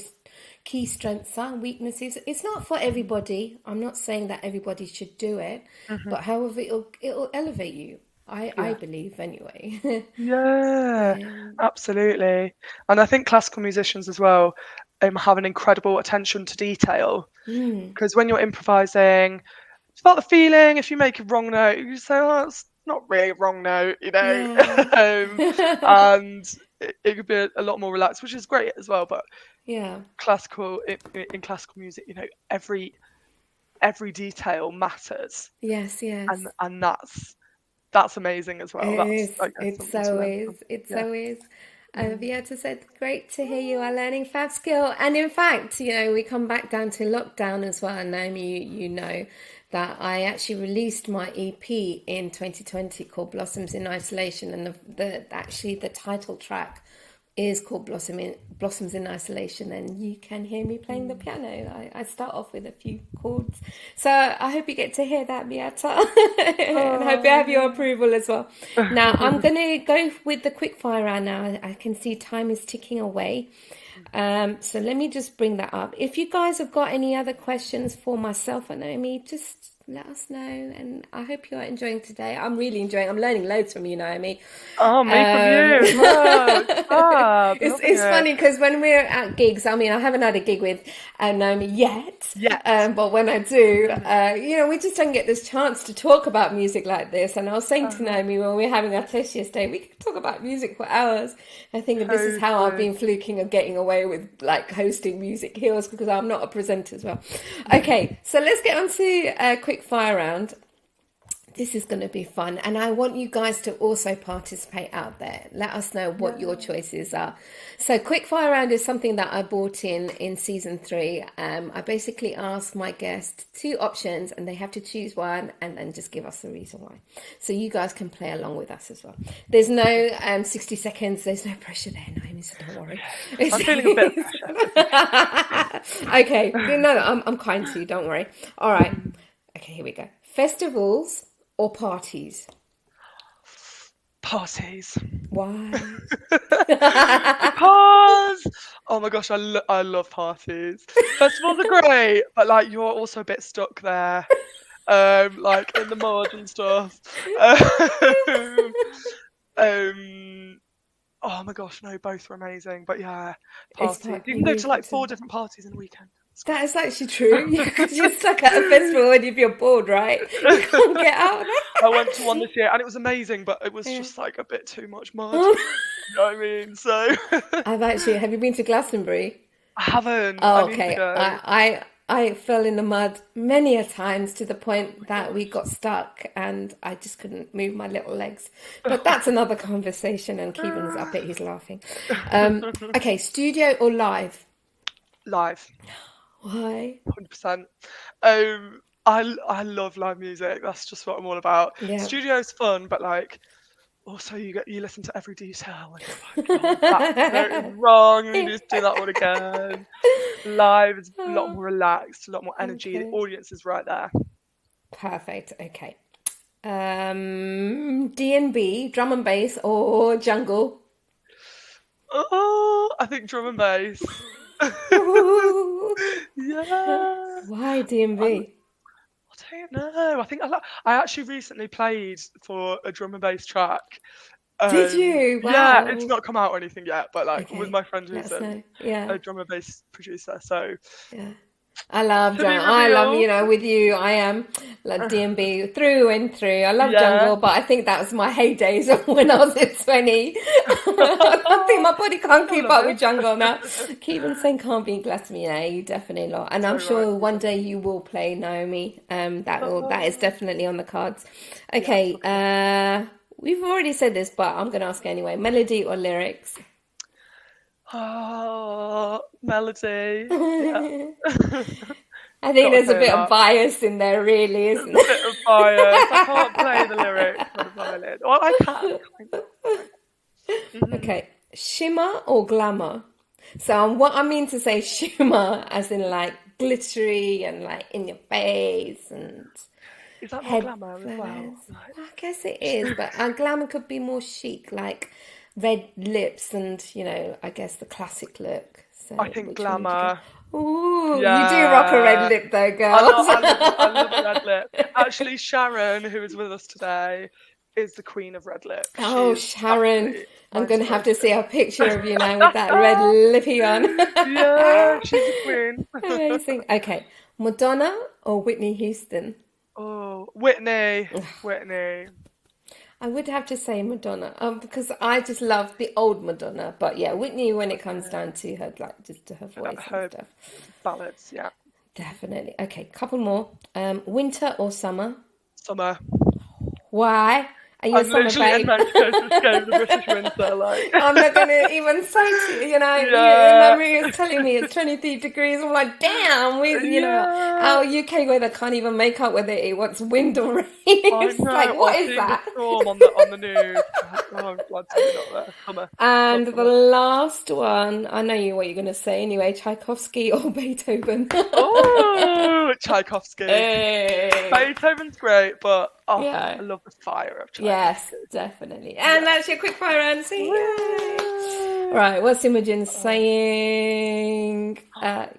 key strengths are, weaknesses. It's not for everybody. I'm not saying that everybody should do it, but however, it'll elevate you. I believe anyway. Yeah, absolutely. And I think classical musicians as well have an incredible attention to detail, because when you're improvising, it's about the feeling. If you make a wrong note, you say, "Oh, it's not really a wrong note," Yeah. and it could be a lot more relaxed, which is great as well. But Yeah. in classical music, every detail matters, Yes, yes. and that's amazing as well. It That's, is. I guess, It's something to so learn is. from. It's Yeah. so is. Beata said, great to hear you are learning fab skill. And in fact, we come back down to lockdown as well. And Naomi, you know that I actually released my EP in 2020 called Blossoms in Isolation. And the title track is called Blossoms in Isolation, and you can hear me playing the piano. I start off with a few chords. So I hope you get to hear that, Beata. And I hope you have your approval as well. Now, I'm going to go with the quick fire round now. I can see time is ticking away. So let me just bring that up. If you guys have got any other questions for myself and Naomi, just let us know. And I hope you are enjoying today. I'm really enjoying. I'm learning loads from you, Naomi. Oh, me from you as well. It's funny because when we're at gigs, I mean, I haven't had a gig with Naomi yet. But when I do, we just don't get this chance to talk about music like this. And I was saying to Naomi when we were having our test yesterday, we could talk about music for hours. I think this is how I've been fluking of getting away with like hosting Music Hills, because I'm not a presenter as well. Okay, so let's get on to a quick fire round. This is going to be fun, and I want you guys to also participate out there. Let us know what your choices are. So quick fire round is something that I brought in season 3. I basically asked my guests 2 options, and they have to choose one and then just give us the reason why. So you guys can play along with us as well. There's no 60 seconds. There's no pressure there, Naomi, so don't worry. I'm feeling a bit of pressure. Okay, no, I'm kind to you. Don't worry. All right. Okay, here we go. Festivals or parties? Parties. Why? Because, oh my gosh, I love parties. Festivals are great, but like you're also a bit stuck there, like in the mud and stuff. Oh my gosh, no, both were amazing. But yeah, parties. You can go to like 4 different parties in a weekend. That is actually true. You're stuck at a festival and if you're bored, right? You can't get out of there. I went to one this year and it was amazing, but it was just like a bit too much mud. You know what I mean? So Have you been to Glastonbury? I haven't. I Oh, need to okay. go. I fell in the mud many a times to the point that we got stuck and I just couldn't move my little legs. But that's another conversation, and Keevan's up it, he's laughing. Okay, studio or live? Live, Why? 100%. I love live music. That's just what I'm all about. Yeah. Studio's fun, but like also you listen to every detail and you're like, oh, that note is wrong. You need to do that one again. Live is a lot more relaxed, a lot more energy. The Okay. audience is right there. Perfect. Okay. D&B, drum and bass or jungle? Oh, I think drum and bass. Ooh. Yeah. Why I D&B? don't know. I think I actually recently played for a drum and bass track. Did you? Yeah, it's Wow. not come out or anything yet, but like with Okay. my friend Let who's us know. Yeah. a drum and bass producer, so Yeah. I love to be jungle. I love, revealed. with you, I am like D&B through and through. I love Yeah. jungle, but I think that was my heydays of when I was at 20. I think my body can't I keep love up it. with jungle now. Keep on saying can't be Glastonbury. Yeah, you definitely not. And So I'm right. sure one day you will play Naomi. That is definitely on the cards. Yes. Okay, we've already said this, but I'm gonna ask anyway. Melody or lyrics? Oh, melody. Yeah. I think Gotta there's a say bit of that. bias in there, really, There's isn't a bit of bias. I can't play the lyrics on the violin. Well, I can, kind of. Okay, shimmer or glamour? So what I mean to say shimmer as in like glittery and like in your face and Is that not head glamour as well? flares. Like, Well, I guess it is, but glamour could be more chic, like red lips and I guess the classic look. So I think which one would you go? glamour. Ooh, you do rock a red Yeah. lip though, I girls. love, I love a red lip. Actually, Sharon, who is with us today, is the queen of red lip. Oh, She's Sharon, absolutely I'm my going to have to see inspiration. a picture of you now with that red lippy on. Yeah, she's a queen. Amazing. Okay, Madonna or Whitney Houston? Oh, Whitney. Whitney. I would have to say Madonna, because I just love the old Madonna. But yeah, Whitney when it comes down to her, like just to her voice and Her stuff. ballads, yeah. Definitely. Okay, couple more. Winter or summer? Summer. Why? Are you a I'm summer literally in babe? Mexico to escape the British winter, like. I'm not going to even say to you, Yeah. my room is telling me it's 23 degrees. I'm like, damn, Yeah. our UK weather can't even make up whether it wants wind or rain. I It's like, know. what I've is seen the that? storm on the news. Oh, I'm glad to be not there. Summer. Love And the summer. last one, I know what you're going to say anyway, Tchaikovsky or Beethoven. Oh, Tchaikovsky. Hey. Beethoven's great, but Yeah. I love the fire of Yes, Tchaikovsky. definitely. And Yeah. that's your quick fire answer. Yay. Woo. Right, what's Imogen Oh, saying?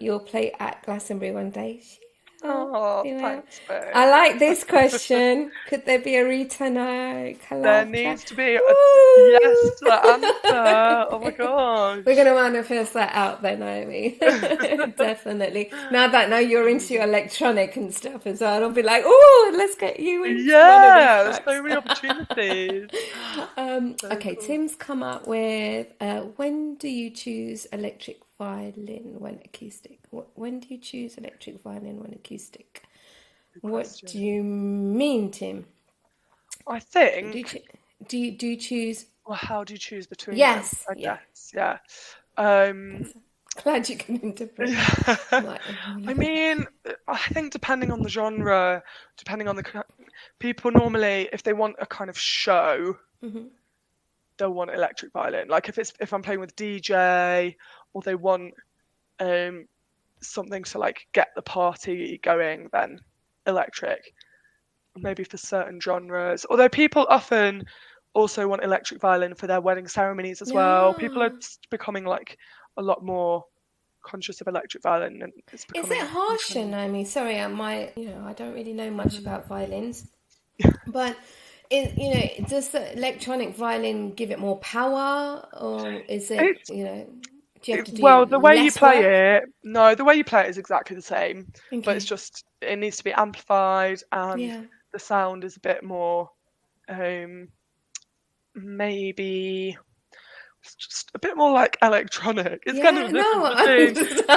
You'll play at Glastonbury one day. oh, She will. thanks, babe. I like this question. Could there be a Rita no There collab track? needs to be a yes Woo! to that answer. Oh my We're gosh. gonna manifest that out then, Naomi. Definitely. Now that you're into electronic and stuff as well, I'll be like, oh, let's get you into one of these Yeah, there's tracks. so many opportunities. So Okay, cool. Tim's come up with when do you choose electric violin when acoustic? When do you choose electric violin when acoustic? Good What do question. you mean, Tim? I Do you, think, do you choose? well, how do you choose between them? Yes, I yeah. guess, yeah. Um, Glad you can interpret. yeah. I'm like, I mean, I think depending on the genre, depending on people normally, if they want a kind of show, they'll want electric violin. Like if I'm playing with DJ, or they want something to like get the party going, then electric. Maybe for certain genres. Although people often also want electric violin for their wedding ceremonies as well. People are no. becoming like a lot more conscious of electric violin, and it's Is it becoming more harsher, trendy. Naomi? Sorry, I don't really know much about violins, but does the electronic violin give it more power, or is it, It's do you have to well, do the way you less work? play it, no, the way you play it is exactly the same, but it's Okay. just it needs to be amplified, and Yeah. the sound is a bit more maybe it's just a bit more like electronic. It's kind of Yeah, the no, difference I between, understand.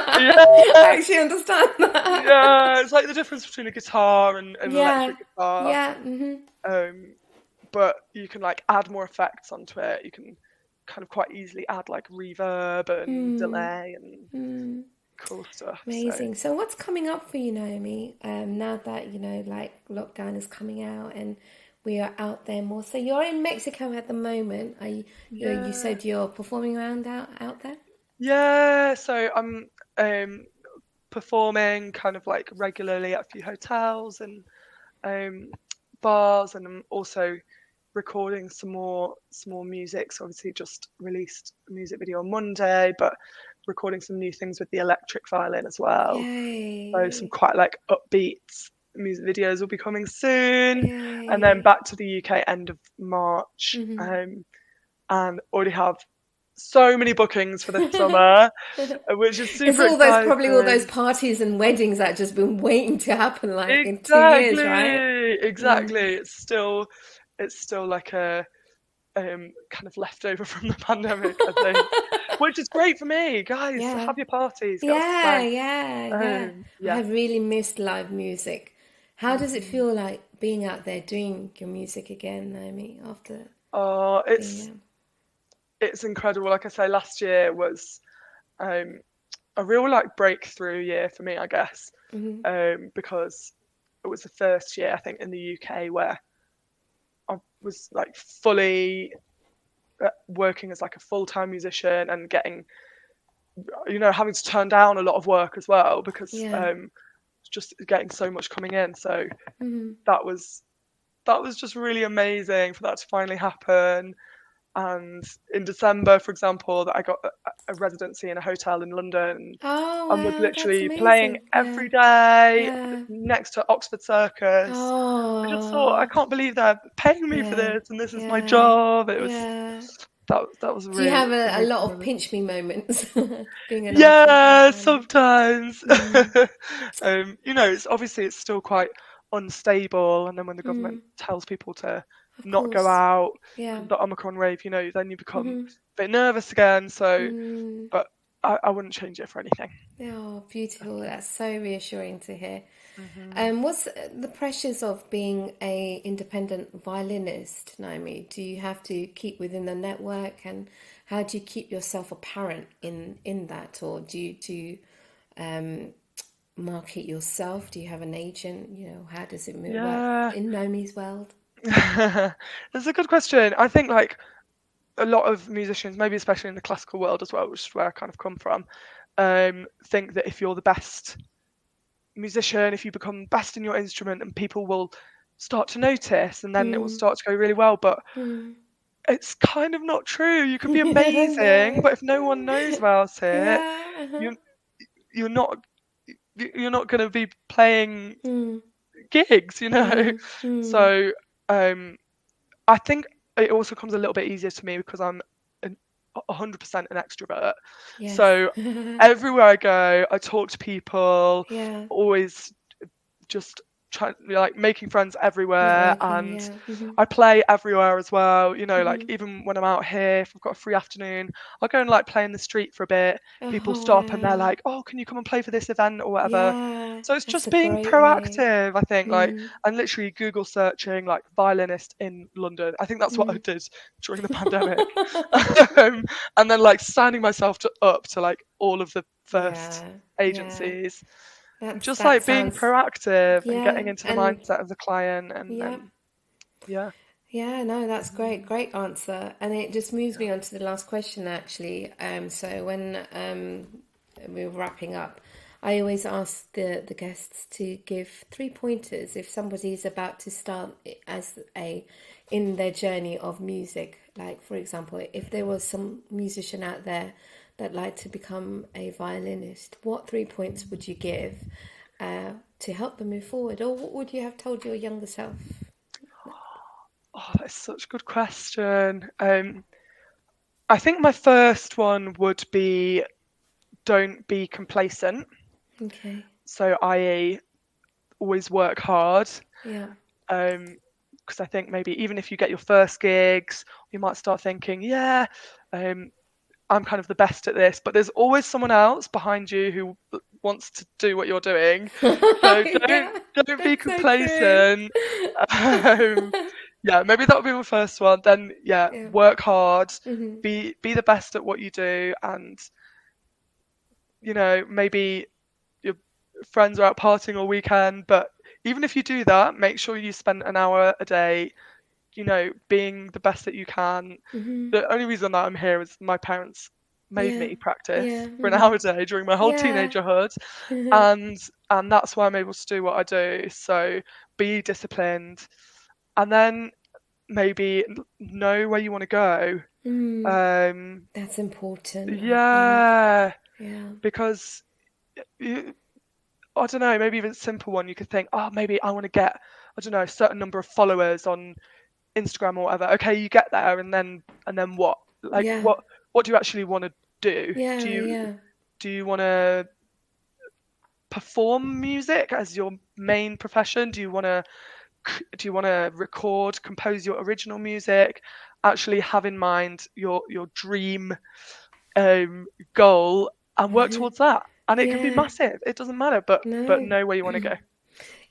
I yeah, actually understand that. yeah, it's like the difference between a guitar and an Yeah, electric guitar. yeah, mm-hmm. Um, but you can like add more effects onto it. You can kind of quite easily add like reverb and Mm, delay and mm. cool stuff. So Amazing. So what's coming up for you, Naomi? Now that, like lockdown is coming out and we are out there more. So you're in Mexico at the moment. You yeah, said you're performing around out there? yeah. So I'm performing kind of like regularly at a few hotels and um, bars, and I'm also recording some more music. So obviously just released a music video on Monday, but recording some new things with the electric violin as well. So some Yay. quite like upbeat music videos will be coming soon, and then Yay. back to the UK end of March, Hmm. and already have so many bookings for this summer, which is It's super all those probably all those exciting. parties and weddings that just been waiting to happen like in 2 years, right? Exactly, Mm. exactly. It's still like a kind of leftover from the pandemic, I think, which is great for me. Guys, Yeah. have your parties, get us to Yeah, play. yeah, yeah. I Yeah. have really missed live music. How does it Mhm. feel like being out there doing your music again, Naomi, after Oh, being out? it's incredible. Like I say, last year was um, a real like breakthrough year for me, I guess, Hmm. because it was the first year I think in the UK where I was like fully working as like a full-time musician and getting, having to turn down a lot of work as well because Yeah. just getting so much coming in. So Hmm. that was that was just really amazing for that to finally happen. And in December, for example, that I got a residency in a hotel in London Oh, and was wow, that's literally playing amazing. Yeah. every day Yeah. next to Oxford Circus. I just thought, I Oh, can't believe they're paying me for yeah. this and this is my Yeah. job. It was Yeah. that was a Do you have a a really lot cool of moment. pinch me moments being an artist and a Yeah, violinist? sometimes. Mm, It's obviously it's still quite unstable, and then when the government mm, tells people to of not go course. out Yeah. because of the Omicron wave, then you become Hmm. a bit nervous again. So, Mm. but I wouldn't change it for anything. Oh, beautiful. That's so reassuring to hear. Hmm. What's the pressures of being a independent violinist, Naomi? Do you have to keep within the network, and how do you keep yourself apparent in that, or do you um, market yourself? Do you have an agent? How does it work Yeah, in Naomi's world? that's a good question. I think like a lot of musicians, maybe especially in the classical world as well, which is where I kind of come from, think that if you're the best musician, if you become best in your instrument, and people will start to notice, and then it will Mm, start to go really well. But mm. it's kind of not true. You could be amazing, No. but if no one knows about it, Yeah. Uh-huh. you're you're not you're not going to be playing Mm, gigs. mm, mm. So um, I think it also comes a little bit easier to me because I'm 100% an extrovert. Yes. So everywhere I go, I talk to people, Yeah. always just trying like making friends everywhere, Networking. and Yeah. Hmm. I play everywhere as well. Like Hmm. even when I'm out here, if I've got a free afternoon, I'll go and like play in the street for a bit. People Oh, stop and they're wow. like, "Oh, can you come and play for this event or whatever?" Yeah. So it's That's just a being great way. proactive, I think. Like, Mm, and literally Google searching like violinist in London. I think that's what I mm. did during the pandemic. um, and then like signing myself up to like all of the first Yeah. Yeah. agencies, just That like being sounds. proactive and Yeah. getting into the And mindset of the client, and yeah. then yeah. Yeah, no, that's great. Great answer. And it just moves me on to the last question, actually. So when we're wrapping up, I always ask the guests to give 3 pointers if somebody's about to start as a in their journey of music. Like, for example, if there was some musician out there that like to become a violinist, what 3 points would you give to help them move forward? Or what would you have told your younger self? Oh, that's such a good question. I think my first one would be don't be complacent. Okay. So, i.e., always work hard. Yeah. Um, because I think maybe even if you get your first gigs, you might start thinking, yeah, I'm kind of the best at this, but there's always someone else behind you who wants to do what you're doing. So Yeah, don't be that's so true. complacent. Um, yeah, maybe that'll be my first one. Then yeah, Yeah. work hard, Hmm. be the best at what you do, and maybe your friends are out partying all weekend, but even if you do that, make sure you spend an hour a day, being the best that you can. Hmm. The only reason that I'm here is my parents made Yeah. me practice Yeah. for an Hmm. hour a day during my whole Yeah. teenagerhood, and that's why I'm able to do what I do. So be disciplined, and then maybe know where you want to go. Mm. Um, That's important, I think. yeah, Yeah. because I don't know, maybe even a simple one. You could think, oh, maybe I want to get, I don't know, a certain number of followers on Instagram or whatever. Okay, you get there, and then what? Like, Yeah. what do you actually want to do? Do Yeah. you Yeah. want to perform music as your main profession? Do you want to record, compose your original music? Actually have in mind your dream goal and work towards that. And it can be Yeah. massive. It doesn't matter, but No. know where you want to go.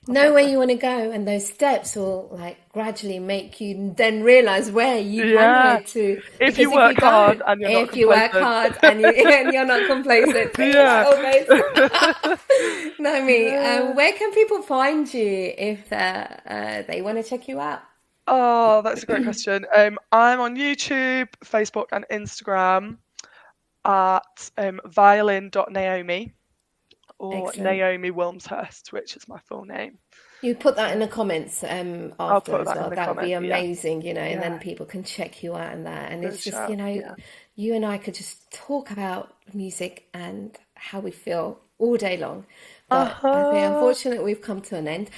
That's Know what where I'd say. you want to go, and those steps will like gradually make you then realize where you can Yeah. head to. If you Because if you work hard don't, and you're not if you work complacent. hard and and you're not complacent, put it Yeah. like always. Naomi, Yeah. where can people find you if they want to check you out? Oh, that's a great question. I'm on YouTube, Facebook, and Instagram at violin.naomi or Excellent. Naomi Wilmshurst, which is my full name. You put that in Uh, the comments I'll after put as that in well. the That would be comments. Yeah, amazing, and yeah, then people can check you out and that. And good it's just, shout. Yeah. you and I could just talk about music and how we feel all day long. But I think, Uh-huh. unfortunately, we've come to an end.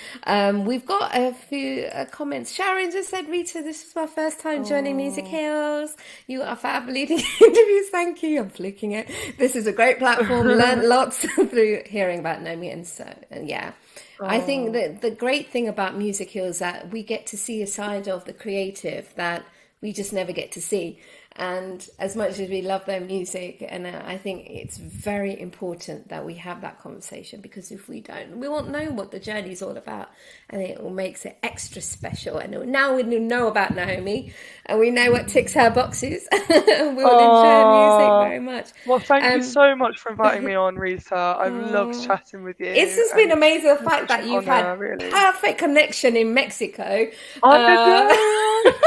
We've got a few comments. Sharon just said, Rita, this is my first time joining Music Oh. Hills. You are fab leading interviews. Thank you. I'm flicking it. This is a great platform. Learned lots through hearing about Naomi. And yeah. I think Oh. that the great thing about Music Hill is that we get to see a side of the creative that we just never get to see. And as much as we love their music, and I think it's very important that we have that conversation, because if we don't, we won't know what the journey is all about, and it makes it extra special. And now we know about Naomi, and we know what ticks her boxes. We'll enjoy her music Oh. very much. Well, thank you Um, so much for inviting me on, Rita. I've loved oh, chatting with it's you, just been and amazing the it's fact such an that you've had honour, really. perfect connection in Mexico. I Uh, know.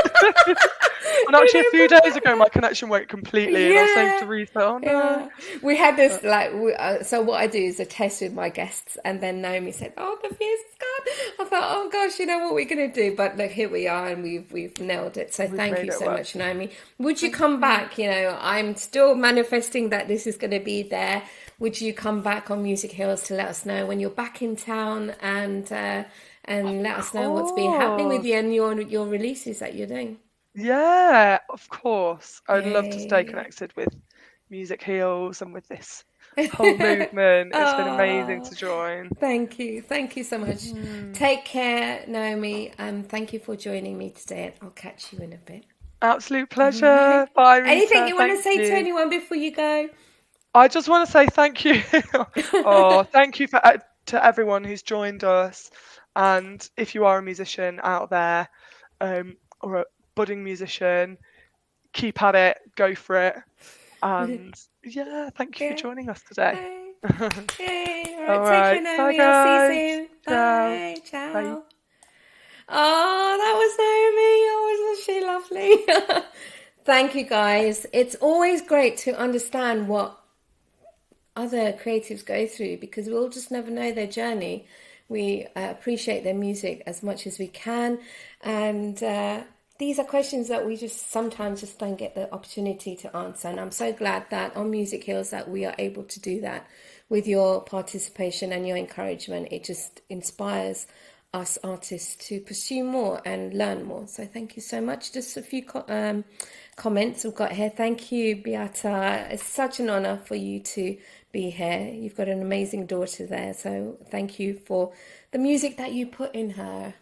And actually, a few days ago, my connection went completely, and I was saying yeah, to Rita, "Oh no!" yeah. We had this But like, so what I do is a test with my guests, and then Naomi said, "Oh, the fuse is gone." I thought, "Oh gosh, you know what we're gonna do?" But look, here we are, and we've nailed it. So we've thank made you it so work. much, Naomi. Would you Thank come you. back? I'm still manifesting that this is going to be there. Would you come back on Music Hills to let us know when you're back in town, and let us know what's been happening with Course. you and your releases that you're doing? Yeah, of course. I'd love to stay Yay. connected with Music Heals and with this whole movement. It's been amazing Oh, to join. thank you. Thank you so much. Mhm. Take care, Naomi. Thank you for joining me today. I'll catch you in a bit. Absolute All pleasure. right. Bye, Anything Rita. you want to Thank say to you. anyone before you go? I just want to say thank you. Oh, thank you to everyone who's joined us. And if you are a musician out there, or a budding musician, keep at it, go for it. And yeah, thank you for Yeah. joining us today. Bye. Yay. All All right. Take care, right. Bye, Naomi. I'll see you guys. soon. Ciao. Bye. Bye. Ciao. Oh, that was Naomi. Oh, wasn't she lovely? Thank you, guys. It's always great to understand what other creatives go through, because we'll just never know their journey. We appreciate their music as much as we can, and these are questions that we just sometimes just don't get the opportunity to answer. And I'm so glad that on Music Hills that we are able to do that with your participation and your encouragement. It just inspires us artists to pursue more and learn more. So thank you so much. Just a few comments we've got here. Thank you, Beate. It's such an honor for you to be here. You've got an amazing daughter there. So thank you for the music that you put in her.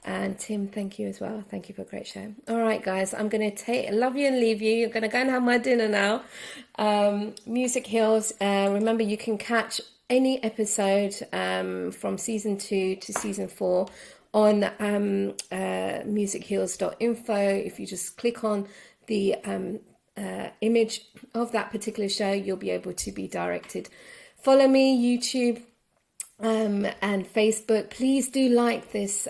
And Tim, thank you as well. Thank you for a great show. All right, guys, I'm going to love you and leave you. I'm going to go and have my dinner now. Music Heals. Remember, you can catch any episode from season 2 to season 4 on musicheals.info. If you just click on the image of that particular show, you'll be able to be directed. Follow me, YouTube, and Facebook. Please do like this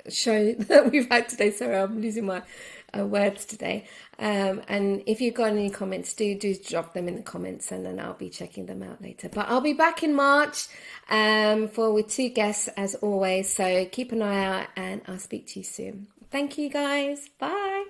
show that we've had today. Sorry, I'm losing my words today. And if you've got any comments, do drop them in the comments, and then I'll be checking them out later. But I'll be back in March with 2 guests as always. So keep an eye out, and I'll speak to you soon. Thank you, guys. Bye.